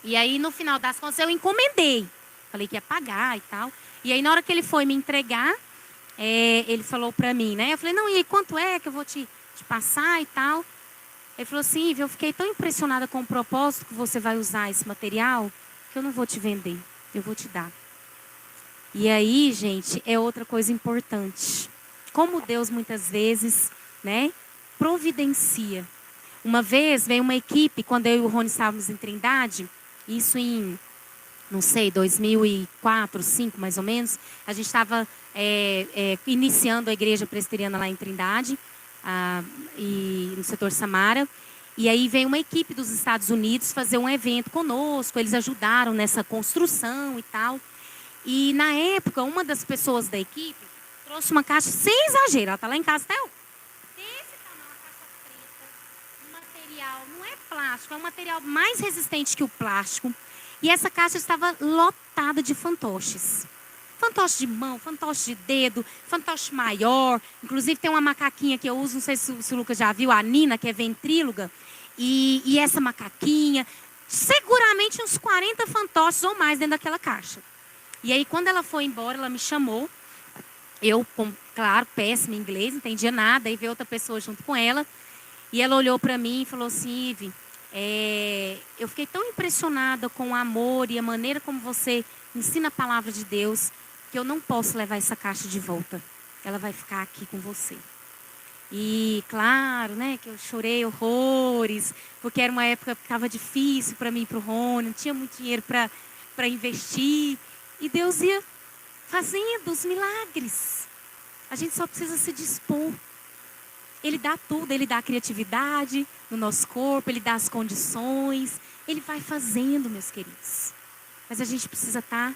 E aí, no final das contas, eu encomendei. Falei que ia pagar e tal. E aí, na hora que ele foi me entregar, ele falou para mim, né? Eu falei, não, e aí, quanto é que eu vou te passar e tal? Ele falou assim, Ivy, eu fiquei tão impressionada com o propósito que você vai usar esse material, que eu não vou te vender, eu vou te dar. E aí, gente, é outra coisa importante. Como Deus, muitas vezes, né, providencia. Uma vez, veio uma equipe, quando eu e o Rony estávamos em Trindade, isso em, não sei, 2004, 2005 mais ou menos, a gente estava iniciando a igreja presbiteriana lá em Trindade, e no setor Samara. E aí veio uma equipe dos Estados Unidos fazer um evento conosco, eles ajudaram nessa construção e tal. E na época, uma das pessoas da equipe trouxe uma caixa, sem exagero, ela está lá em casa até desse tamanho, uma caixa preta, um material, não é plástico, é um material mais resistente que o plástico. E essa caixa estava lotada de fantoches. Fantoche de mão, fantoche de dedo, fantoche maior. Inclusive tem uma macaquinha que eu uso, não sei se o Lucas já viu, a Nina, que é ventríloga. E essa macaquinha, seguramente uns 40 fantoches ou mais dentro daquela caixa. E aí quando ela foi embora, ela me chamou. Eu, claro, péssimo em inglês, não entendia nada. Aí veio outra pessoa junto com ela. E ela olhou para mim e falou assim, Ivy, eu fiquei tão impressionada com o amor e a maneira como você ensina a palavra de Deus, que eu não posso levar essa caixa de volta. Ela vai ficar aqui com você. E claro, né, que eu chorei horrores, porque era uma época que estava difícil para mim e para o Rony, não tinha muito dinheiro para investir. E Deus ia fazendo os milagres. A gente só precisa se dispor. Ele dá tudo, ele dá a criatividade no nosso corpo, ele dá as condições, ele vai fazendo, meus queridos. Mas a gente precisa estar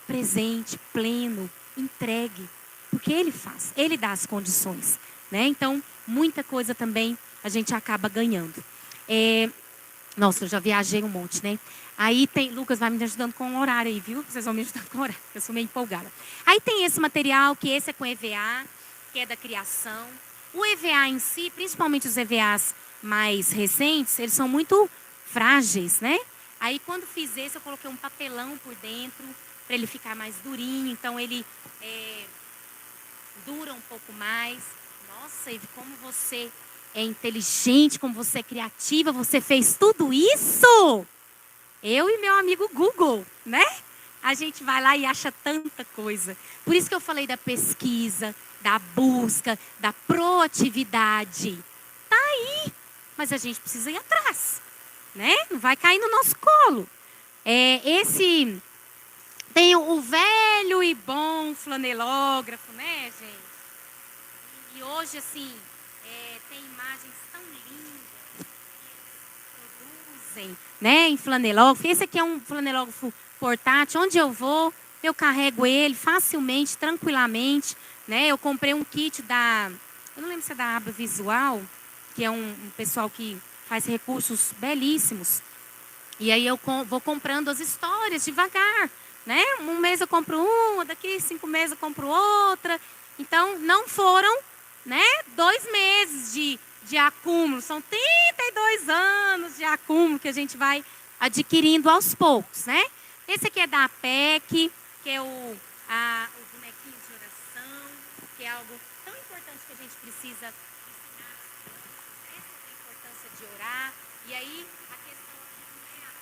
presente, pleno, entregue, porque ele faz, ele dá as condições, né? Então, muita coisa também a gente acaba ganhando. Nossa, eu já viajei um monte, né? Aí tem, Lucas vai me ajudando com o horário aí, viu? Vocês vão me ajudando com o horário, eu sou meio empolgada. Aí tem esse material, que esse é com EVA, que é da criação. O EVA em si, principalmente os EVAs mais recentes, eles são muito frágeis, né? Aí quando fiz esse, eu coloquei um papelão por dentro, para ele ficar mais durinho, então ele dura um pouco mais. Nossa, Ivy, como você é inteligente, como você é criativa, você fez tudo isso? Eu e meu amigo Google, né? A gente vai lá e acha tanta coisa. Por isso que eu falei da pesquisa, da busca, da proatividade. Tá aí, mas a gente precisa ir atrás, né? Não vai cair no nosso colo. Tem o velho e bom flanelógrafo, né, gente? E hoje, assim, tem imagens tão lindas que eles produzem, né, em flanelógrafo. Esse aqui é um flanelógrafo portátil. Onde eu vou, eu carrego ele facilmente, tranquilamente, né? Eu comprei um kit eu não lembro se é da Aba Visual, que é um pessoal que faz recursos belíssimos. E aí eu vou comprando as histórias devagar, né? Um mês eu compro uma, daqui 5 meses eu compro outra. Então, não foram, né, 2 meses de acúmulo. São 32 anos de acúmulo que a gente vai adquirindo aos poucos, né? Esse aqui é da APEC, que é o bonequinho de oração, que é algo tão importante que a gente precisa ensinar as crianças, né? Sobre a importância de orar. E aí, a questão aqui não é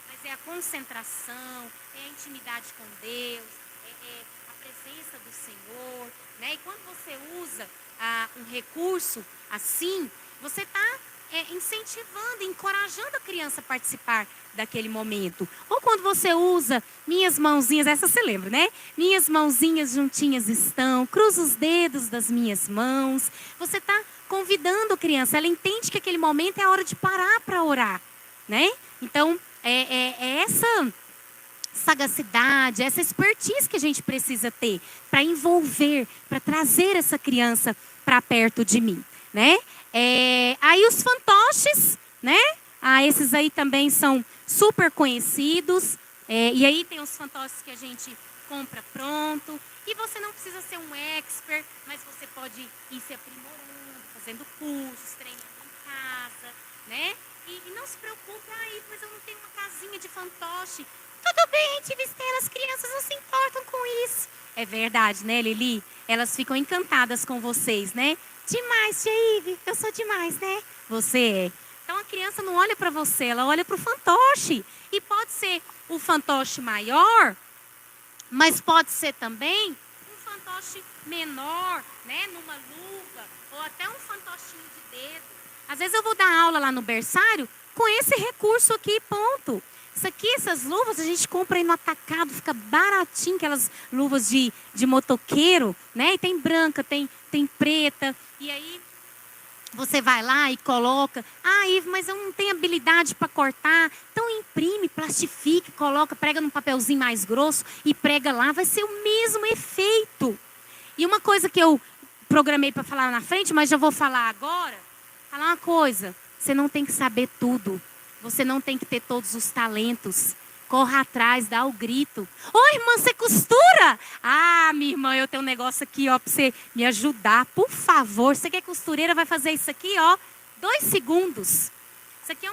mas é a concentração, é a intimidade com Deus, é a presença do Senhor, né? E quando você usa um recurso assim, você está incentivando, encorajando a criança a participar daquele momento. Ou quando você usa minhas mãozinhas, essa você lembra, né? Minhas mãozinhas juntinhas estão, cruza os dedos das minhas mãos. Você está convidando a criança, ela entende que aquele momento é a hora de parar para orar, né? Então, é essa sagacidade, essa expertise que a gente precisa ter para envolver, para trazer essa criança para perto de mim, né? Aí os fantoches, né? Esses aí também são super conhecidos. E aí tem os fantoches que a gente compra pronto. E você não precisa ser um expert, mas você pode ir se aprimorando, fazendo cursos, treinando em casa, né? E não se preocupe, mas eu não tenho uma casinha de fantoche. Tudo bem, Tia Estela, as crianças não se importam com isso. É verdade, né, Lili? Elas ficam encantadas com vocês, né? Demais, Tia Ive, eu sou demais, né? Você é. Então a criança não olha para você, ela olha para o fantoche. E pode ser o fantoche maior, mas pode ser também um fantoche menor, né? Numa luva, ou até um fantochinho de dedo. Às vezes eu vou dar aula lá no berçário com esse recurso aqui, ponto. Isso aqui, essas luvas, a gente compra aí no atacado, fica baratinho, aquelas luvas de motoqueiro, né? E tem branca, tem preta, e aí você vai lá e coloca. Ivo, mas eu não tenho habilidade para cortar. Então imprime, plastifique, coloca, prega num papelzinho mais grosso e prega lá, vai ser o mesmo efeito. E uma coisa que eu programei para falar na frente, mas já vou falar agora, falar uma coisa, você não tem que saber tudo. Você não tem que ter todos os talentos. Corra atrás, dá o grito. Ô, irmã, você costura? Minha irmã, eu tenho um negócio aqui, ó, para você me ajudar. Por favor, você que é costureira, vai fazer isso aqui, ó, 2 segundos. Isso aqui é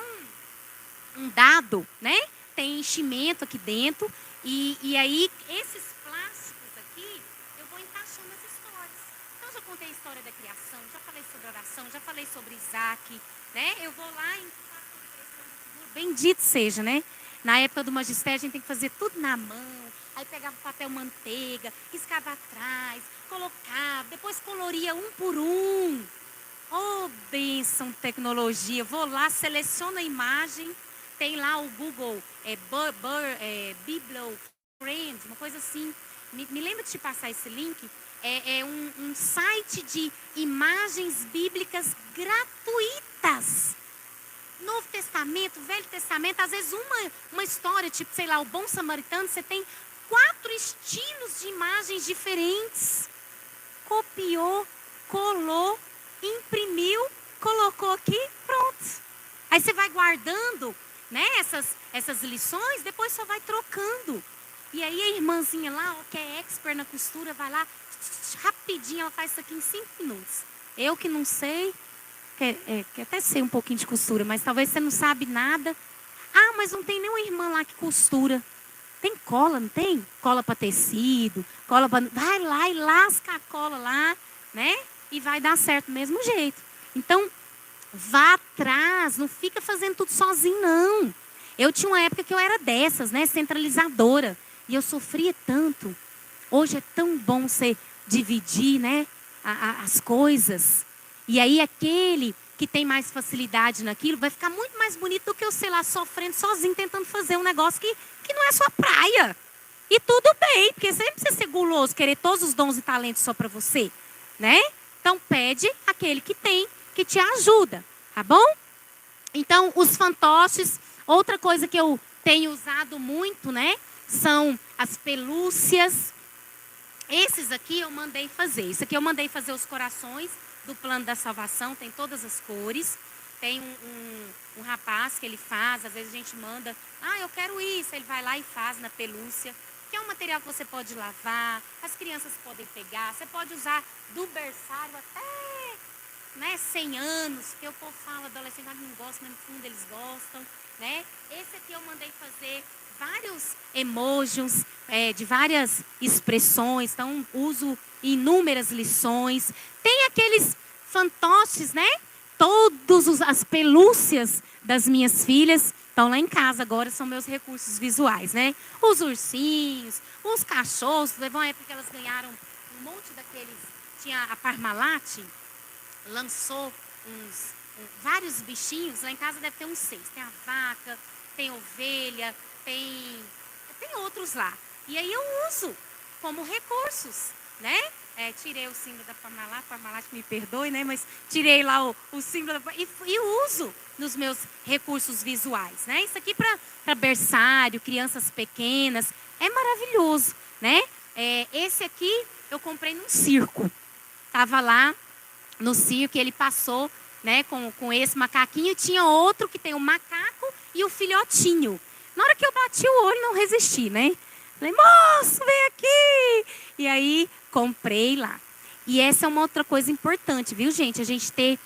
um dado, né? Tem enchimento aqui dentro. E aí, esses plásticos aqui, eu vou encaixando as histórias. Então, eu já contei a história da criação, já falei sobre oração, já falei sobre Isaac, né? Eu vou lá e faço a impressão do figuro. Bendito seja, né? Na época do magistério, a gente tem que fazer tudo na mão. Aí pegava papel manteiga, riscava atrás, colocava, depois coloria um por um. Oh, bênção tecnologia. Vou lá, seleciono a imagem. Tem lá o Google, Bibliofriends, uma coisa assim. Me lembra de te passar esse link? É um site de imagens bíblicas gratuitas. Novo Testamento, Velho Testamento, às vezes uma história, tipo, sei lá, o Bom Samaritano, você tem 4 estilos de imagens diferentes. Copiou, colou, imprimiu, colocou aqui, pronto. Aí você vai guardando, né, essas lições, depois só vai trocando. E aí a irmãzinha lá, ó, que é expert na costura, vai lá, rapidinho, ela faz isso aqui em 5 minutos. Eu que não sei... que até sei um pouquinho de costura, mas talvez você não sabe nada. Mas não tem nenhuma irmã lá que costura. Tem cola, não tem? Cola para tecido, cola para... Vai lá e lasca a cola lá, né? E vai dar certo do mesmo jeito. Então, vá atrás, não fica fazendo tudo sozinho, não. Eu tinha uma época que eu era dessas, né? Centralizadora. E eu sofria tanto. Hoje é tão bom você dividir, né? As coisas. E aí aquele que tem mais facilidade naquilo vai ficar muito mais bonito do que eu, sei lá, sofrendo sozinho, tentando fazer um negócio que não é sua praia. E tudo bem, porque você não precisa ser guloso, querer todos os dons e talentos só para você, né? Então pede aquele que tem, que te ajuda, tá bom? Então os fantoches, outra coisa que eu tenho usado muito, né? São as pelúcias. Esses aqui eu mandei fazer. Isso aqui eu mandei fazer os corações do plano da salvação, tem todas as cores. Tem um rapaz que ele faz, às vezes a gente manda, eu quero isso, ele vai lá e faz na pelúcia, que é um material que você pode lavar, as crianças podem pegar, você pode usar do berçário até, né, 100 anos, porque o povo fala, adolescente não gosta, mas no fundo eles gostam, né? Esse aqui eu mandei fazer vários emojis, de várias expressões, então uso inúmeras lições. Tem aqueles fantoches, né? Todas as pelúcias das minhas filhas estão lá em casa agora, são meus recursos visuais, né? Os ursinhos, os cachorros, teve uma época que elas ganharam um monte daqueles, tinha a Parmalat, lançou vários bichinhos, lá em casa deve ter uns 6, tem a vaca, tem ovelha, tem outros lá. E aí eu uso como recursos, né? Tirei o símbolo da Parmalat me perdoe, né? Mas tirei lá o símbolo e uso nos meus recursos visuais, né? Isso aqui para berçário, crianças pequenas, é maravilhoso, né? Esse aqui eu comprei num circo. Tava lá no circo e ele passou, né, com esse macaquinho, e tinha outro que tem o macaco e o filhotinho. Na hora que eu bati o olho, não resisti, né? Falei, moço, vem aqui. E aí, comprei lá. E essa é uma outra coisa importante, viu, gente? A gente ter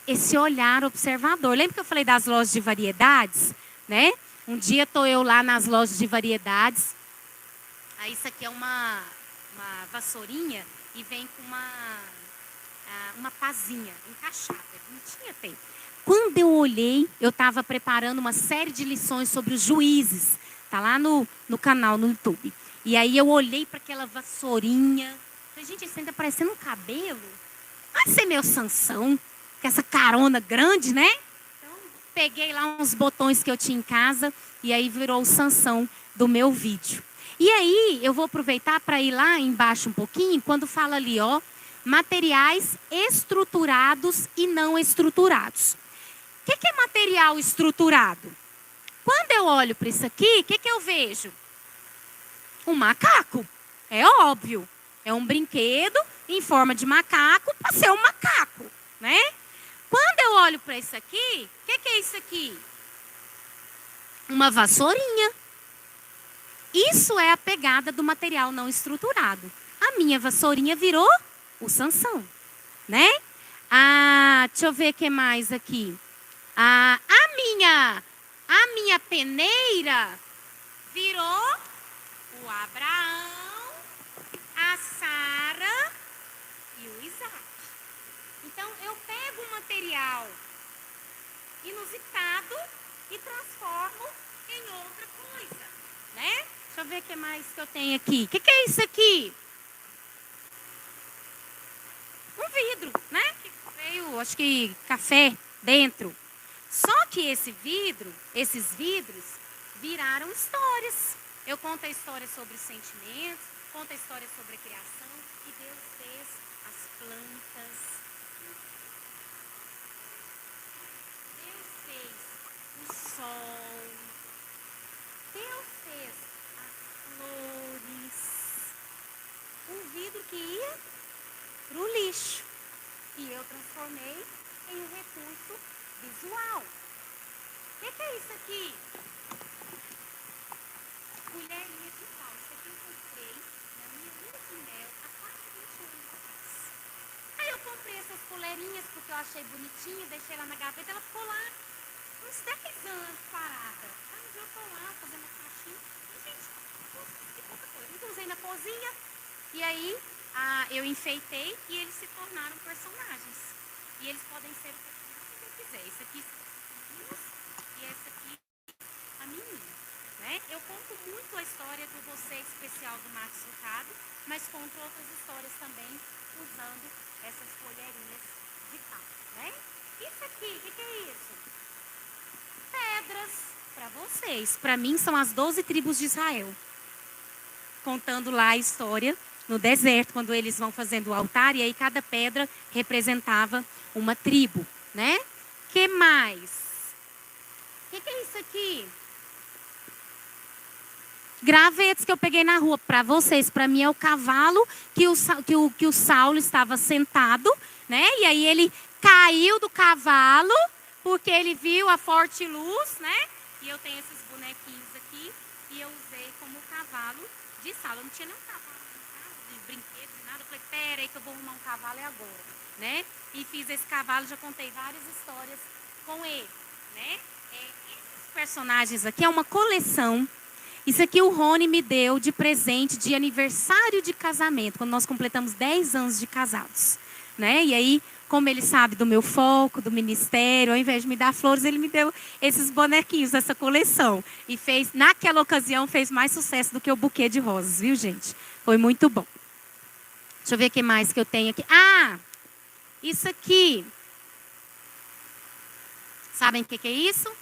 esse olhar observador. Lembra que eu falei das lojas de variedades, né? Um dia estou eu lá nas lojas de variedades. Aí isso aqui é uma vassourinha e vem com uma pazinha encaixada. Bonitinha até. Quando eu olhei, eu estava preparando uma série de lições sobre os juízes. Tá lá no canal, no YouTube. E aí eu olhei para aquela vassourinha. Falei, gente, isso ainda parecendo um cabelo. Vai ser meu Sansão, com essa carona grande, né? Então, peguei lá uns botões que eu tinha em casa e aí virou o Sansão do meu vídeo. E aí, eu vou aproveitar para ir lá embaixo um pouquinho, quando fala ali, ó, materiais estruturados e não estruturados. O que é material estruturado? Quando eu olho para isso aqui, o que eu vejo? Um macaco. É óbvio. É um brinquedo em forma de macaco para ser um macaco, né? Quando eu olho para isso aqui, o que é isso aqui? Uma vassourinha. Isso é a pegada do material não estruturado. A minha vassourinha virou o Sansão, né? Deixa eu ver o que mais aqui. A minha peneira virou o Abraão, a Sara e o Isaac. Então, eu pego um material inusitado e transformo em outra coisa, né? Deixa eu ver o que mais que eu tenho aqui. O que é isso aqui? Um vidro, né? Que veio, acho que café dentro. Só que esses vidros, viraram histórias. Eu conto a história sobre os sentimentos, conto a história sobre a criação, e Deus fez as plantas. Deus fez o sol. Deus fez as flores. Um vidro que ia para o lixo. E eu transformei em um recurso visual. O que é isso aqui? Colherinha de pau. Isso aqui eu comprei na minha lua de mel há quase 20 anos atrás. Aí eu comprei essas colherinhas porque eu achei bonitinha, deixei lá na gaveta, ela ficou lá uns 10 anos parada. Aí um dia eu tô lá fazendo uma caixinha e, gente, que pouca coisa. Então usei na cozinha e aí eu enfeitei e eles se tornaram personagens. E eles podem ser o personagem que eu quiser. Esse aqui e essa aqui a menina. Né? Eu conto muito a história do Você Especial do Marcos Lucado, mas conto outras histórias também usando essas colherinhas de pau. Né? Isso aqui, o que é isso? Pedras para vocês. Para mim são as 12 tribos de Israel. Contando lá a história no deserto, quando eles vão fazendo o altar, e aí cada pedra representava uma tribo. Né? Que mais? O que é isso aqui? Gravetos que eu peguei na rua para vocês. Para mim é o cavalo que o Saulo estava sentado, né? E aí ele caiu do cavalo porque ele viu a forte luz, né? E eu tenho esses bonequinhos aqui e eu usei como cavalo de Saulo. Eu não tinha nenhum cavalo em casa, de brinquedo, de nada. Eu falei, pera aí que eu vou arrumar um cavalo agora, né? E fiz esse cavalo, já contei várias histórias com ele, né? Esses personagens aqui é uma coleção. Isso aqui o Rony me deu de presente de aniversário de casamento, quando nós completamos 10 anos de casados, né? E aí, como ele sabe do meu foco, do ministério, ao invés de me dar flores, ele me deu esses bonequinhos dessa coleção. E fez, naquela ocasião, fez mais sucesso do que o buquê de rosas, viu, gente? Foi muito bom. Deixa eu ver o que mais que eu tenho aqui. Isso aqui. Sabem o que é isso?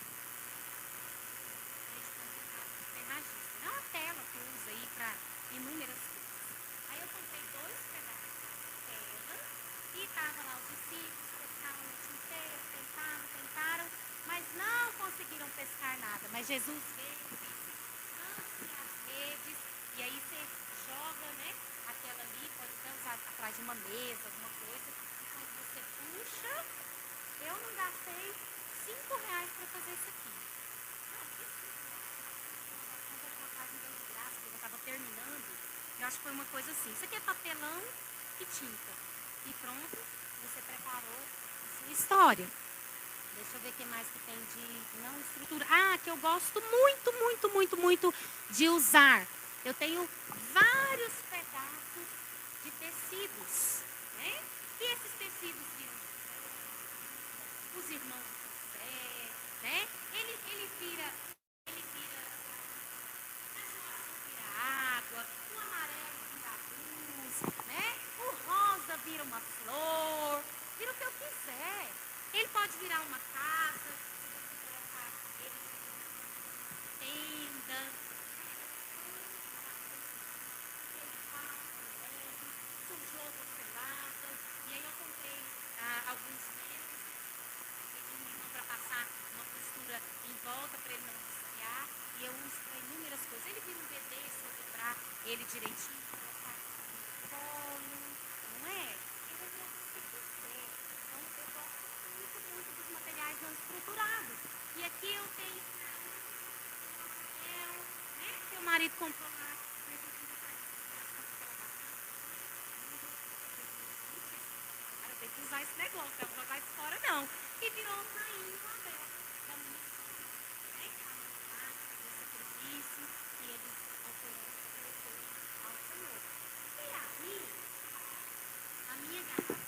Mas Jesus veio e disse, lance as redes, e aí você joga, né, aquela ali, pode até usar atrás de uma mesa, alguma coisa, e quando você puxa, eu não gastei R$ 5 para fazer isso aqui. Não, isso não é uma casa de graça, Eu acho que foi uma coisa assim. Isso aqui é papelão e tinta. E pronto, você preparou a sua história. Deixa eu ver o que mais que tem de não estrutura. Ah, que eu gosto muito, muito, muito, muito de usar. Eu tenho vários pedaços de tecidos, né? E esses tecidos viram os irmãos de fé, né? Ele vira água, o amarelo vira luz, né? O rosa vira uma flor, vira o que eu quiser. Ele pode virar uma casa, colocar ele tenda, sujou celadas, e aí eu comprei alguns metros, pedi um irmão para passar uma costura em volta para ele não desfiar, e eu uso para inúmeras coisas. Ele vira um bebê se eu dobrar ele direitinho, colocar no colo, não é? Ele vai virar o que você quiser. Então eu gosto muito, muito dos materiais não estruturados. E aqui eu tenho papel, né? Meu marido comprou lá, mas eu tive eu tenho que usar esse negócio, não vou jogar isso fora não. E virou um rainho aberto da minha né? Do sacrifício que eles oferecem ao Senhor. E aí, a minha garrafa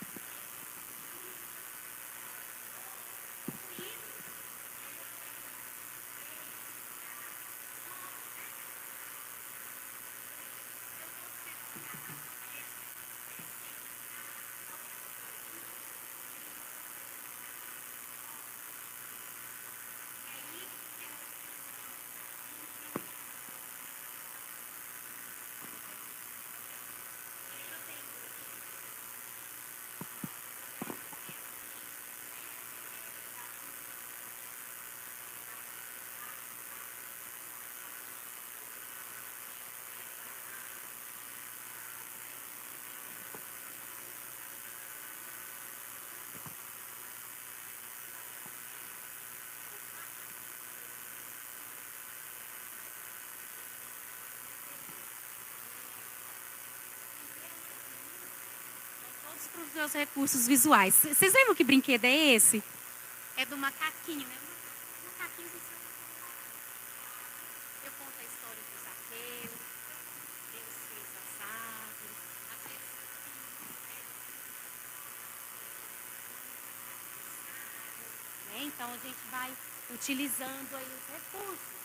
todos para os meus recursos visuais. Vocês lembram que brinquedo é esse? É do macaquinho, né? Macaquinho do seu. Eu conto a história do Zaqueu, Deus fez as árvores, às vezes né? Então a gente vai utilizando aí os recursos.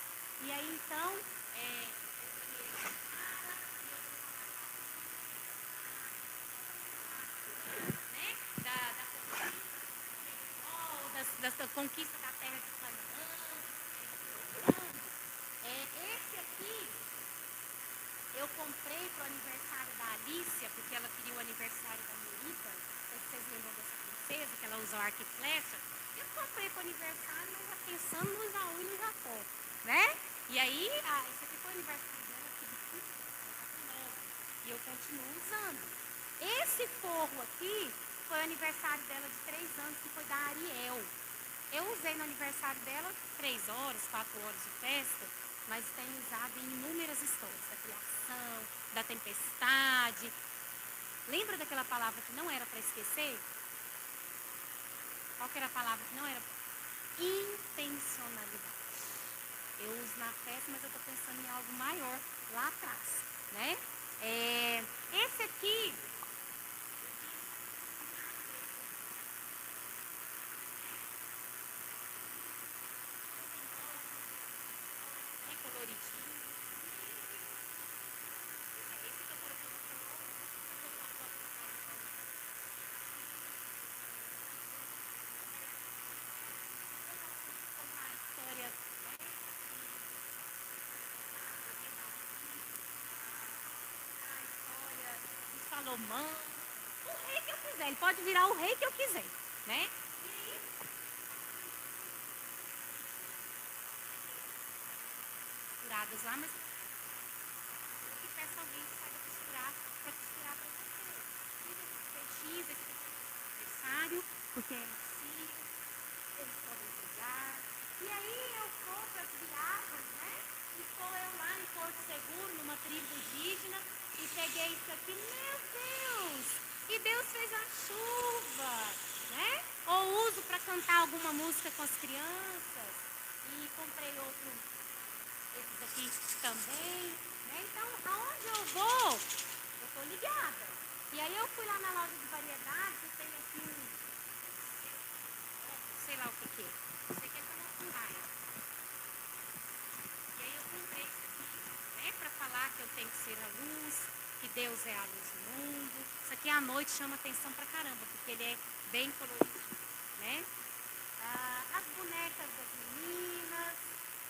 E aí então, né? Da conquista da terra de Canaã. Esse aqui eu comprei para o aniversário da Alicia, porque ela queria o aniversário da Merita. Não sei se vocês lembram dessa princesa, que ela usa o arco e flecha. Eu comprei para o aniversário, mas já pensando no Isaú e no Jacó, né? E aí, esse aqui foi o aniversário dela, que de 19. E eu continuo usando. Esse forro aqui foi o aniversário dela de 3 anos, que foi da Ariel. Eu usei no aniversário dela 3 horas, 4 horas de festa, mas tenho usado em inúmeras histórias, da criação, da tempestade. Lembra daquela palavra que não era para esquecer? Qual que era a palavra que não era? Intencionalidade. Eu uso na festa, mas eu estou pensando em algo maior lá atrás, né? Esse aqui é coloridinho. Esse que eu contar a história de Salomão. O rei que eu quiser, ele pode virar o rei que eu quiser, né? Costuradas lá, mas eu peço alguém que saiba costurar para costurar para você. Tira esses peixinhos, esse aqui é aniversário, porque é macio, eles podem brilhar. E aí eu compro as viagens, né? E estou eu lá em Porto Seguro, numa tribo indígena, E peguei isso aqui, meu Deus! E Deus fez a chuva, né? Ou uso para cantar alguma música com as crianças. E comprei outro, esses aqui também, né? Então, aonde eu vou, eu tô ligada. E aí eu fui lá na loja de variedades, eu tenho aqui sei lá o que é. Isso aqui é para uma fundaia. E aí eu comprei isso aqui, né? Para falar que eu tenho que ser a luz, que Deus é a luz do mundo. Isso aqui à noite chama atenção pra caramba, porque ele é bem colorido, né? As bonecas das meninas.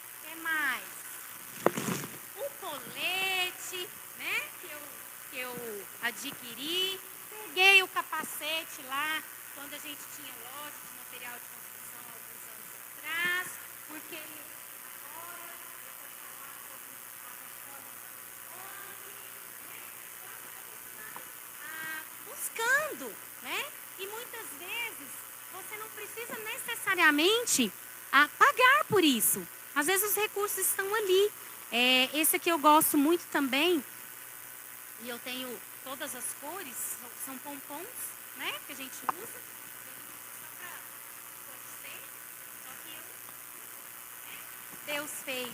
O que mais? O colete, né? Que eu adquiri. Peguei o capacete lá, quando a gente tinha loja de material de construção há alguns anos atrás, porque ele agora eu vou falar sobre a reforma buscando, né? E muitas vezes você não precisa necessariamente pagar por isso. Às vezes os recursos estão ali. Esse aqui eu gosto muito também. E eu tenho todas as cores, são pompons, né? Que a gente usa. Só para torcer. Só que Deus fez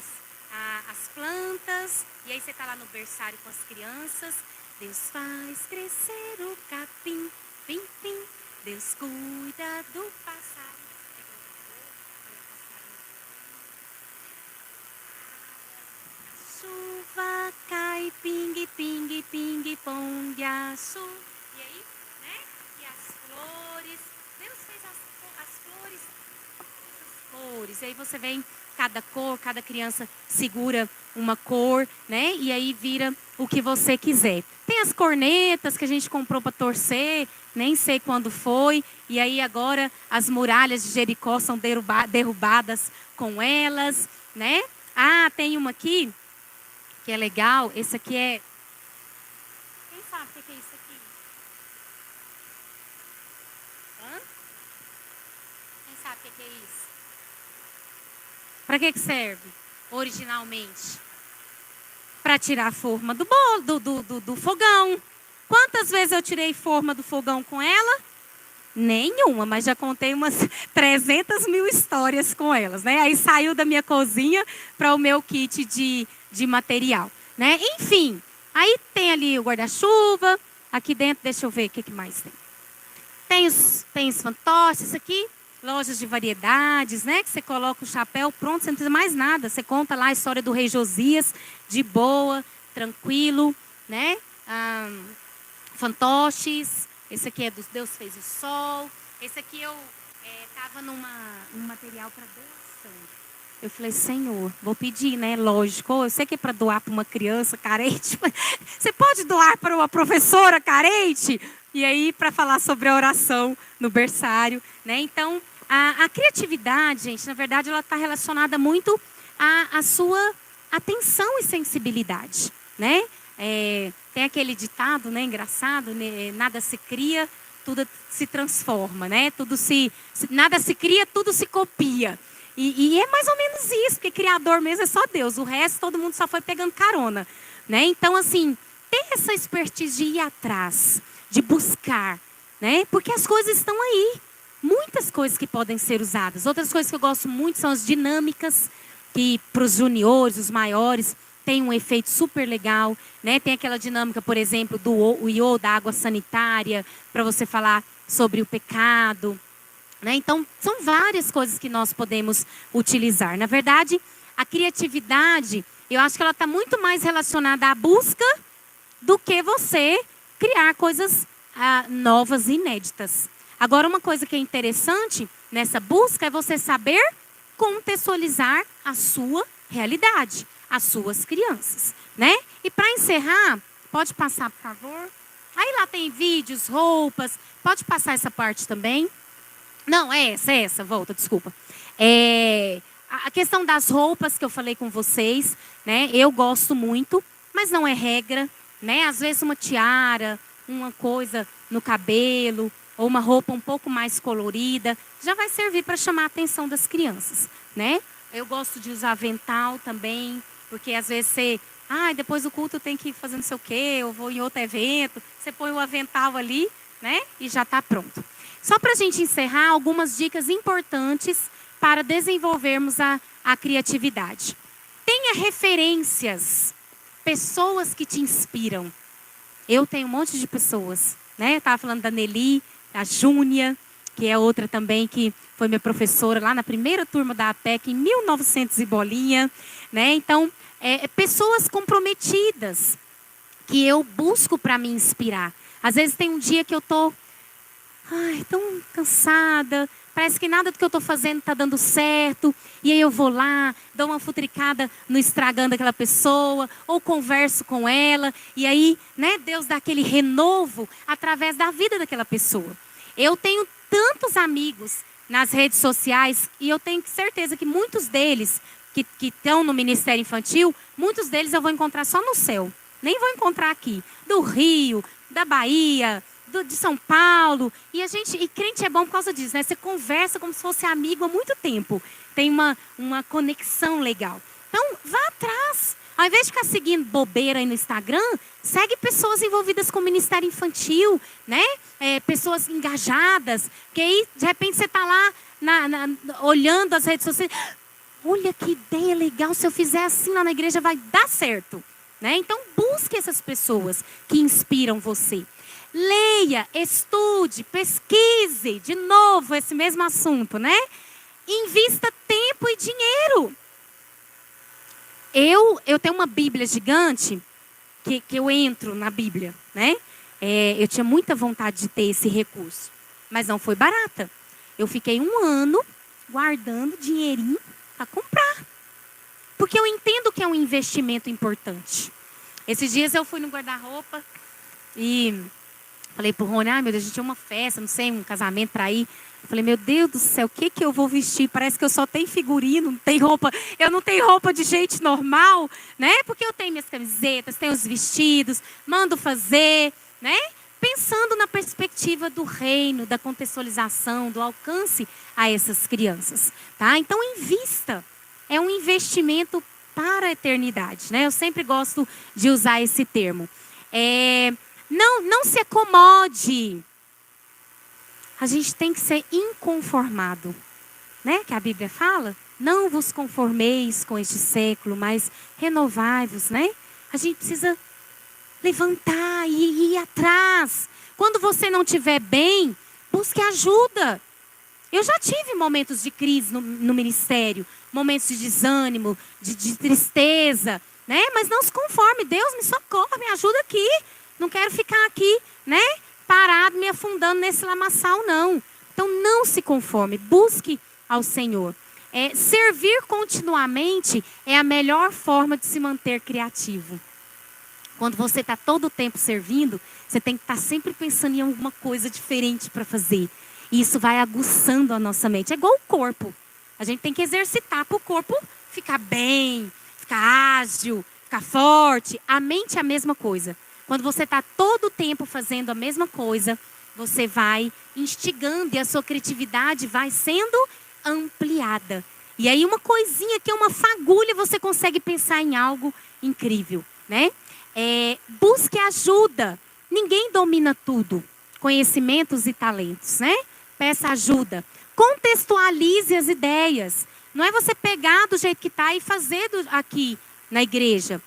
as plantas. E aí você está lá no berçário com as crianças. Deus faz crescer o capim, pim, pim. Deus cuida do passarinho. Chuva cai, ping, ping, ping, pong, açu. E aí, né? E as flores. Deus fez as flores, as cores. E aí você vem cada cor, cada criança segura uma cor, né? E aí vira o que você quiser. Tem as cornetas que a gente comprou para torcer, nem sei quando foi. E aí agora as muralhas de Jericó são derrubadas com elas, né? Tem uma aqui que é legal. Esse aqui é... Quem sabe o que é isso aqui? Quem sabe o que é isso? Para que serve originalmente? Para tirar a forma do bolo, do fogão. Quantas vezes eu tirei forma do fogão com ela? Nenhuma, mas já contei umas 300 mil histórias com elas, né? Aí saiu da minha cozinha para o meu kit de material, né? Enfim, aí tem ali o guarda-chuva. Aqui dentro, deixa eu ver o que mais tem. Tem os fantoches aqui. Lojas de variedades, né? Que você coloca o chapéu, pronto, você não precisa mais nada. Você conta lá a história do rei Josias, de boa, tranquilo, né? Fantoches. Esse aqui é dos Deus fez o sol. Esse aqui eu estava num material para doação. Eu falei, Senhor, vou pedir, né? Lógico, eu sei que é para doar para uma criança carente, mas você pode doar para uma professora carente? E aí, para falar sobre a oração no berçário, né? Então, a criatividade, gente, na verdade, ela está relacionada muito à sua atenção e sensibilidade, né? Tem aquele ditado, né, engraçado, né? Nada se cria, tudo se transforma, né? Nada se cria, tudo se copia. E é mais ou menos isso, porque criador mesmo é só Deus, o resto todo mundo só foi pegando carona, né? Então, assim, ter essa expertise de ir atrás, de buscar, né? Porque as coisas estão aí. Muitas coisas que podem ser usadas. Outras coisas que eu gosto muito são as dinâmicas, que para os juniores, os maiores, tem um efeito super legal, né? Tem aquela dinâmica, por exemplo, do iô, da água sanitária, para você falar sobre o pecado, né? Então, são várias coisas que nós podemos utilizar. Na verdade, a criatividade, eu acho que ela está muito mais relacionada à busca do que você criar coisas novas e inéditas. Agora, uma coisa que é interessante nessa busca é você saber contextualizar a sua realidade, as suas crianças, né? E para encerrar, pode passar, por favor? Aí lá tem vídeos, roupas, pode passar essa parte também. Não, é essa, volta, desculpa. A questão das roupas que eu falei com vocês, né? Eu gosto muito, mas não é regra, né? Às vezes uma tiara, uma coisa no cabelo, ou uma roupa um pouco mais colorida, já vai servir para chamar a atenção das crianças, né? Eu gosto de usar avental também, porque às vezes você Ah, depois do culto tem que fazer não sei o quê, eu vou em outro evento. Você põe o avental ali, né? E já está pronto. Só para a gente encerrar, algumas dicas importantes para desenvolvermos a criatividade. Tenha referências, pessoas que te inspiram. Eu tenho um monte de pessoas, né? Estava falando da Nelly, da Júnia, que é outra também que foi minha professora lá na primeira turma da APEC em 1900 e bolinha, né? Então, pessoas comprometidas que eu busco para me inspirar. Às vezes tem um dia que eu tô tão cansada, parece que nada do que eu estou fazendo está dando certo. E aí eu vou lá, dou uma futricada no Instagram daquela pessoa, ou converso com ela. E aí, né, Deus dá aquele renovo através da vida daquela pessoa. Eu tenho tantos amigos nas redes sociais, e eu tenho certeza que muitos deles, que estão no Ministério Infantil, muitos deles eu vou encontrar só no céu. Nem vou encontrar aqui. Do Rio, da Bahia, de São Paulo. E crente é bom por causa disso, né? Você conversa como se fosse amigo há muito tempo. Tem uma conexão legal. Então, vá atrás. Ao invés de ficar seguindo bobeira aí no Instagram, segue pessoas envolvidas com o Ministério Infantil, né? Pessoas engajadas. Que aí, de repente, você está lá olhando as redes sociais. Olha que ideia legal, se eu fizer assim lá na igreja vai dar certo. Né? Então, busque essas pessoas que inspiram você. Leia, estude, pesquise, de novo esse mesmo assunto, né? Invista tempo e dinheiro. Eu tenho uma Bíblia gigante que eu entro na Bíblia, né? Eu tinha muita vontade de ter esse recurso, mas não foi barata. Eu fiquei 1 ano guardando dinheirinho para comprar. Porque eu entendo que é um investimento importante. Esses dias eu fui no guarda-roupa e falei pro Rony, meu Deus, a gente tinha uma festa, não sei, um casamento para ir. Eu falei, meu Deus do céu, o que eu vou vestir? Parece que eu só tenho figurino, não tenho roupa. Eu não tenho roupa de gente normal, né? Porque eu tenho minhas camisetas, tenho os vestidos, mando fazer, né? Pensando na perspectiva do reino, da contextualização, do alcance a essas crianças, tá? Então, invista. É um investimento para a eternidade, né? Eu sempre gosto de usar esse termo. Não se acomode. A gente tem que ser inconformado, né? Que a Bíblia fala. Não vos conformeis com este século, mas renovai-vos, né? A gente precisa levantar e ir atrás. Quando você não estiver bem, busque ajuda. Eu já tive momentos de crise no ministério, momentos de desânimo, de tristeza, né? Mas não se conforme. Deus me socorre, me ajuda aqui. Não quero ficar aqui, né? Parado, me afundando nesse lamaçal, não. Então, não se conforme. Busque ao Senhor. Servir continuamente é a melhor forma de se manter criativo. Quando você está todo o tempo servindo, você tem que estar sempre pensando em alguma coisa diferente para fazer. E isso vai aguçando a nossa mente. É igual o corpo. A gente tem que exercitar para o corpo ficar bem, ficar ágil, ficar forte. A mente é a mesma coisa. Quando você está todo o tempo fazendo a mesma coisa, você vai instigando e a sua criatividade vai sendo ampliada. E aí uma coisinha que é uma fagulha, você consegue pensar em algo incrível, né? Busque ajuda. Ninguém domina tudo. Conhecimentos e talentos, né? Peça ajuda. Contextualize as ideias. Não é você pegar do jeito que está e fazer aqui na igreja.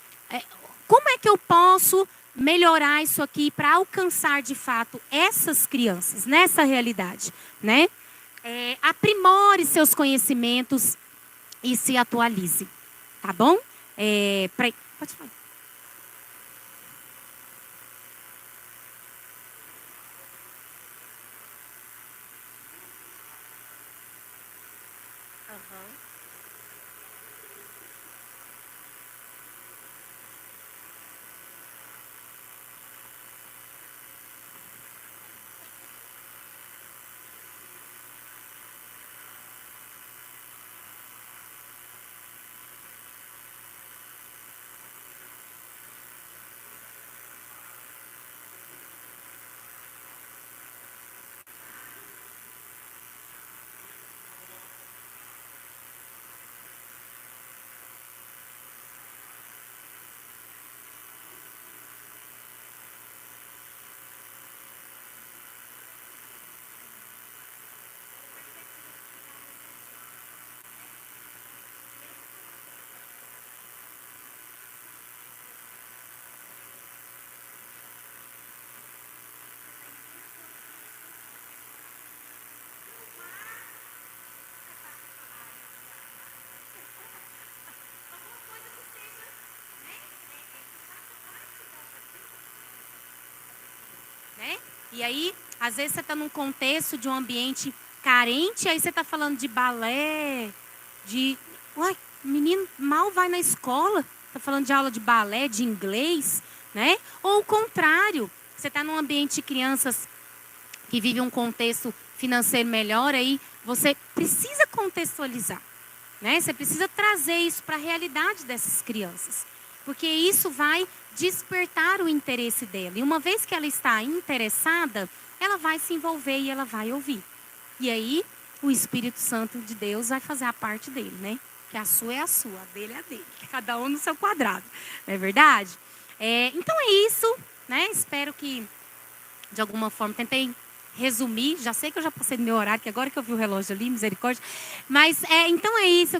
Como é que eu posso melhorar isso aqui para alcançar de fato essas crianças, nessa realidade, né? Aprimore seus conhecimentos e se atualize, tá bom? Pode falar. E aí, às vezes você está num contexto de um ambiente carente, aí você está falando de balé, de... Uai, o menino mal vai na escola, está falando de aula de balé, de inglês, né? Ou o contrário, você está num ambiente de crianças que vivem um contexto financeiro melhor, aí você precisa contextualizar, né? Você precisa trazer isso para a realidade dessas crianças, porque isso vai despertar o interesse dela. E uma vez que ela está interessada, ela vai se envolver e ela vai ouvir. E aí, o Espírito Santo de Deus vai fazer a parte dele, né? Que a sua é a sua, a dele é a dele. Cada um no seu quadrado. Não é verdade? Então é isso, né? Espero que, de alguma forma, tentei resumir. Já sei que eu já passei do meu horário, que agora que eu vi o relógio ali, misericórdia. Mas, então é isso.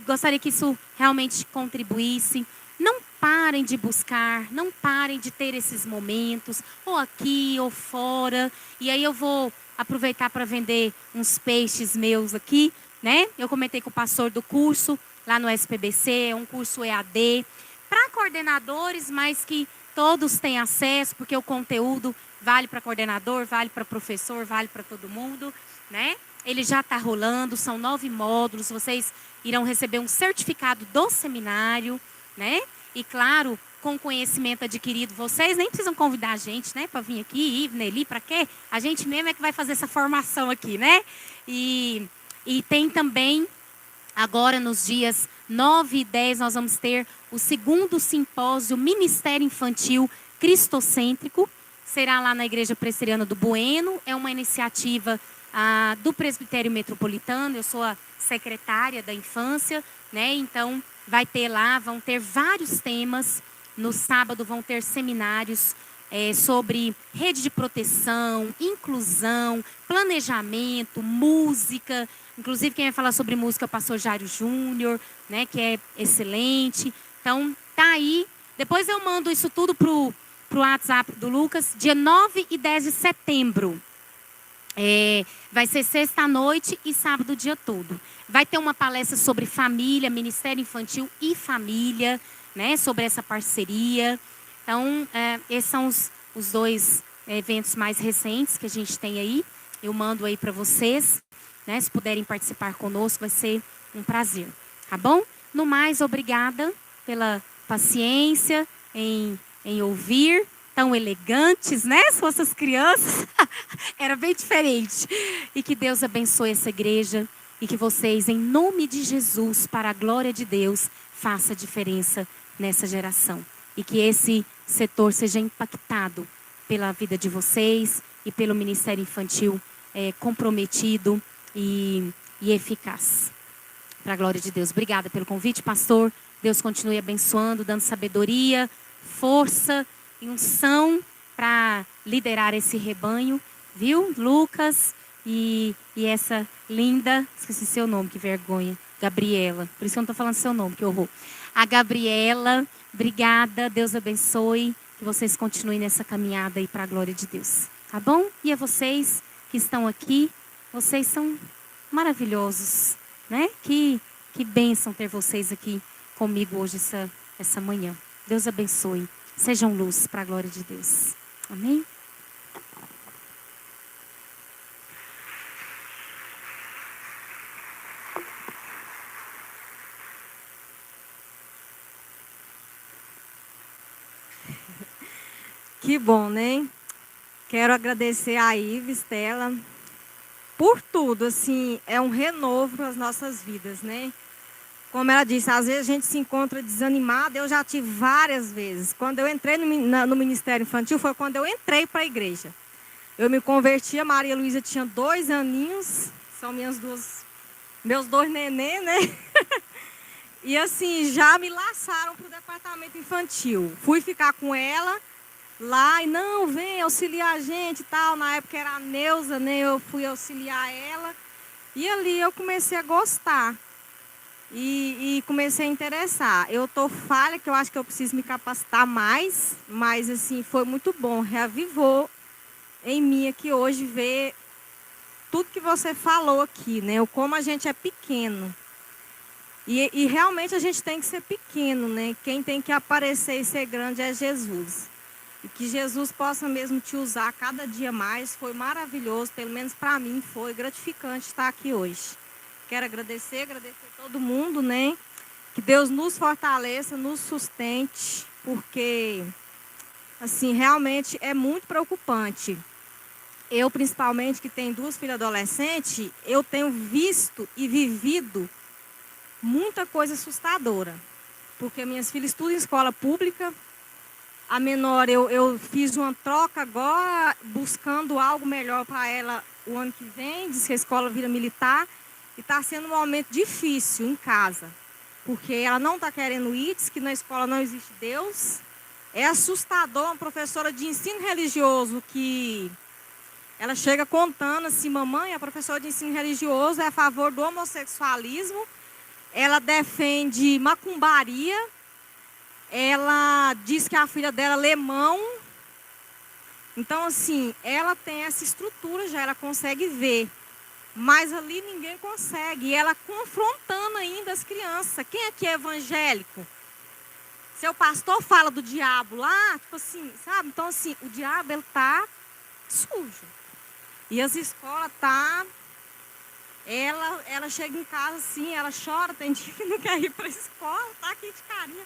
Gostaria que isso realmente contribuísse. Não parem de buscar, não parem de ter esses momentos, ou aqui ou fora. E aí eu vou aproveitar para vender uns peixes meus aqui, né? Eu comentei com o pastor do curso lá no SPBC, é um curso EAD para coordenadores, mas que todos têm acesso, porque o conteúdo vale para coordenador, vale para professor, vale para todo mundo, né? Ele já está rolando, são 9 módulos, vocês irão receber um certificado do seminário, né? E claro, com conhecimento adquirido, vocês nem precisam convidar a gente, né? Para vir aqui, Nelly, para quê? A gente mesmo é que vai fazer essa formação aqui, né? E tem também, agora nos dias 9 e 10, nós vamos ter o segundo simpósio Ministério Infantil Cristocêntrico. Será lá na Igreja Presbiteriana do Bueno. É uma iniciativa do Presbitério Metropolitano. Eu sou a secretária da infância, né? Então, vai ter lá, vão ter vários temas. No sábado vão ter seminários sobre rede de proteção, inclusão, planejamento, música. Inclusive, quem vai falar sobre música é o pastor Jário Júnior, né, que é excelente. Então, tá aí. Depois eu mando isso tudo pro WhatsApp do Lucas, dia 9 e 10 de setembro. Vai ser sexta à noite e sábado o dia todo. Vai ter uma palestra sobre família, Ministério Infantil e família, né, sobre essa parceria. Então, esses são os 2 eventos mais recentes que a gente tem aí. Eu mando aí para vocês, né, se puderem participar conosco, vai ser um prazer, tá bom? No mais, obrigada pela paciência em ouvir. Tão elegantes, né? Se fossem as crianças, era bem diferente. E que Deus abençoe essa igreja e que vocês, em nome de Jesus, para a glória de Deus, faça a diferença nessa geração. E que esse setor seja impactado pela vida de vocês e pelo Ministério Infantil comprometido e eficaz. Para a glória de Deus. Obrigada pelo convite, pastor. Deus continue abençoando, dando sabedoria, força e unção para liderar esse rebanho, viu? Lucas e essa linda, esqueci seu nome, que vergonha, Gabriela. Por isso que eu não estou falando seu nome, que horror. A Gabriela, obrigada, Deus abençoe, que vocês continuem nessa caminhada aí para a glória de Deus, tá bom? E a vocês que estão aqui, vocês são maravilhosos, né? Que bênção ter vocês aqui comigo hoje, essa manhã. Deus abençoe. Sejam luz para a glória de Deus. Amém? Que bom, né? Quero agradecer a Ives, Stella, por tudo. Assim, é um renovo para as nossas vidas, né? Como ela disse, às vezes a gente se encontra desanimada. Eu já tive várias vezes. Quando eu entrei no Ministério Infantil, foi quando eu entrei para a igreja. Eu me converti, a Maria Luísa tinha 2 aninhos. São meus 2 neném, né? E assim, já me laçaram para o departamento infantil. Fui ficar com ela lá e não, vem auxiliar a gente e tal. Na época era a Neuza, né? Eu fui auxiliar ela. E ali eu comecei a gostar. E comecei a interessar. Eu estou falha, que eu acho que eu preciso me capacitar mais, mas assim, foi muito bom. Reavivou em mim aqui hoje ver tudo que você falou aqui, né? O como a gente é pequeno. E realmente a gente tem que ser pequeno, né? Quem tem que aparecer e ser grande é Jesus. E que Jesus possa mesmo te usar cada dia mais. Foi maravilhoso, pelo menos para mim foi gratificante estar aqui hoje. Quero agradecer todo mundo, né? Que Deus nos fortaleça, nos sustente, porque, assim, realmente é muito preocupante. Eu, principalmente, que tenho 2 filhas adolescentes, eu tenho visto e vivido muita coisa assustadora. Porque minhas filhas estudam em escola pública. A menor, eu fiz uma troca agora, buscando algo melhor para ela o ano que vem. Diz que a escola vira militar. E está sendo um momento difícil em casa. Porque ela não está querendo ir, diz que na escola não existe Deus. É assustador uma professora de ensino religioso que ela chega contando assim, mamãe, a professora de ensino religioso é a favor do homossexualismo, ela defende macumbaria, ela diz que a filha dela lê mão. Então, assim, ela tem essa estrutura já, ela consegue ver. Mas ali ninguém consegue. E ela confrontando ainda as crianças. Quem aqui é evangélico? Seu pastor fala do diabo lá, tipo assim, sabe? Então, assim, o diabo, ele tá sujo. E as escolas tá... Ela chega em casa assim, ela chora, tem dia que não quer ir para a escola, tá aqui de carinha.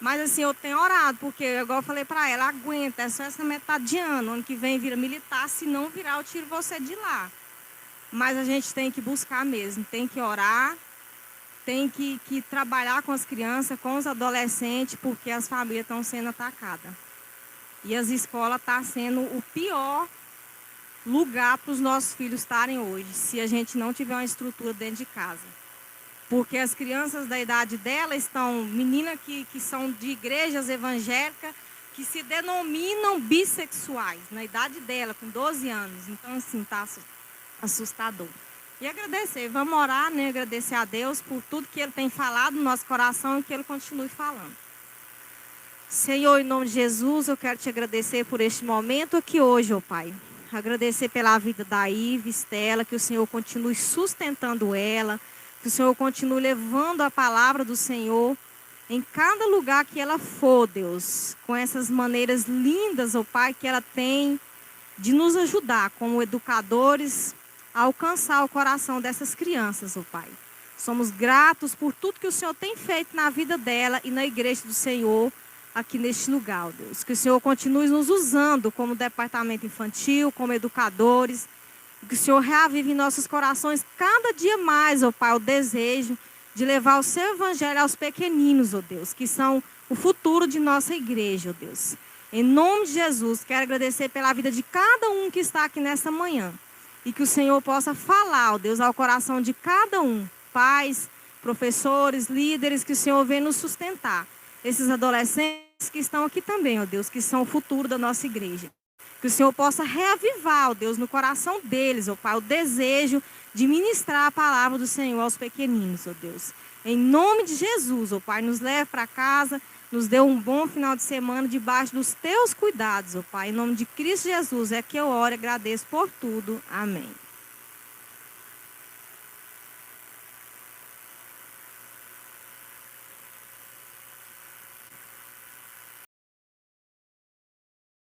Mas assim, eu tenho orado, porque, igual eu falei para ela, aguenta, é só essa metade de ano. Ano que vem vira militar, se não virar, eu tiro você de lá. Mas a gente tem que buscar mesmo, tem que orar, tem que trabalhar com as crianças, com os adolescentes, porque as famílias estão sendo atacadas. E as escolas estão sendo o pior lugar para os nossos filhos estarem hoje, se a gente não tiver uma estrutura dentro de casa. Porque as crianças da idade dela estão, meninas que são de igrejas evangélicas, que se denominam bissexuais, na idade dela, com 12 anos. Então, assim, está assustador. E agradecer, vamos orar, né? Agradecer a Deus por tudo que Ele tem falado no nosso coração e que Ele continue falando. Senhor, em nome de Jesus, eu quero te agradecer por este momento aqui hoje, ó Pai. Agradecer pela vida da Ive, Estela, que o Senhor continue sustentando ela, que o Senhor continue levando a palavra do Senhor em cada lugar que ela for, Deus, com essas maneiras lindas, ó Pai, que ela tem de nos ajudar como educadores a alcançar o coração dessas crianças, ó Pai. Somos gratos por tudo que o Senhor tem feito na vida dela e na igreja do Senhor aqui neste lugar, ó Deus. Que o Senhor continue nos usando como departamento infantil, como educadores. Que o Senhor reavive em nossos corações cada dia mais, ó Pai, o desejo de levar o seu evangelho aos pequeninos, ó Deus, que são o futuro de nossa igreja, ó Deus. Em nome de Jesus, quero agradecer pela vida de cada um que está aqui nessa manhã. E que o Senhor possa falar, ó Deus, ao coração de cada um. Pais, professores, líderes, que o Senhor venha nos sustentar. Esses adolescentes que estão aqui também, ó Deus, que são o futuro da nossa igreja. Que o Senhor possa reavivar, ó Deus, no coração deles, ó Pai, o desejo de ministrar a palavra do Senhor aos pequeninos, ó Deus. Em nome de Jesus, ó Pai, nos leve para casa, nos dê um bom final de semana debaixo dos teus cuidados, ó Pai. Em nome de Cristo Jesus, é que eu oro e agradeço por tudo. Amém.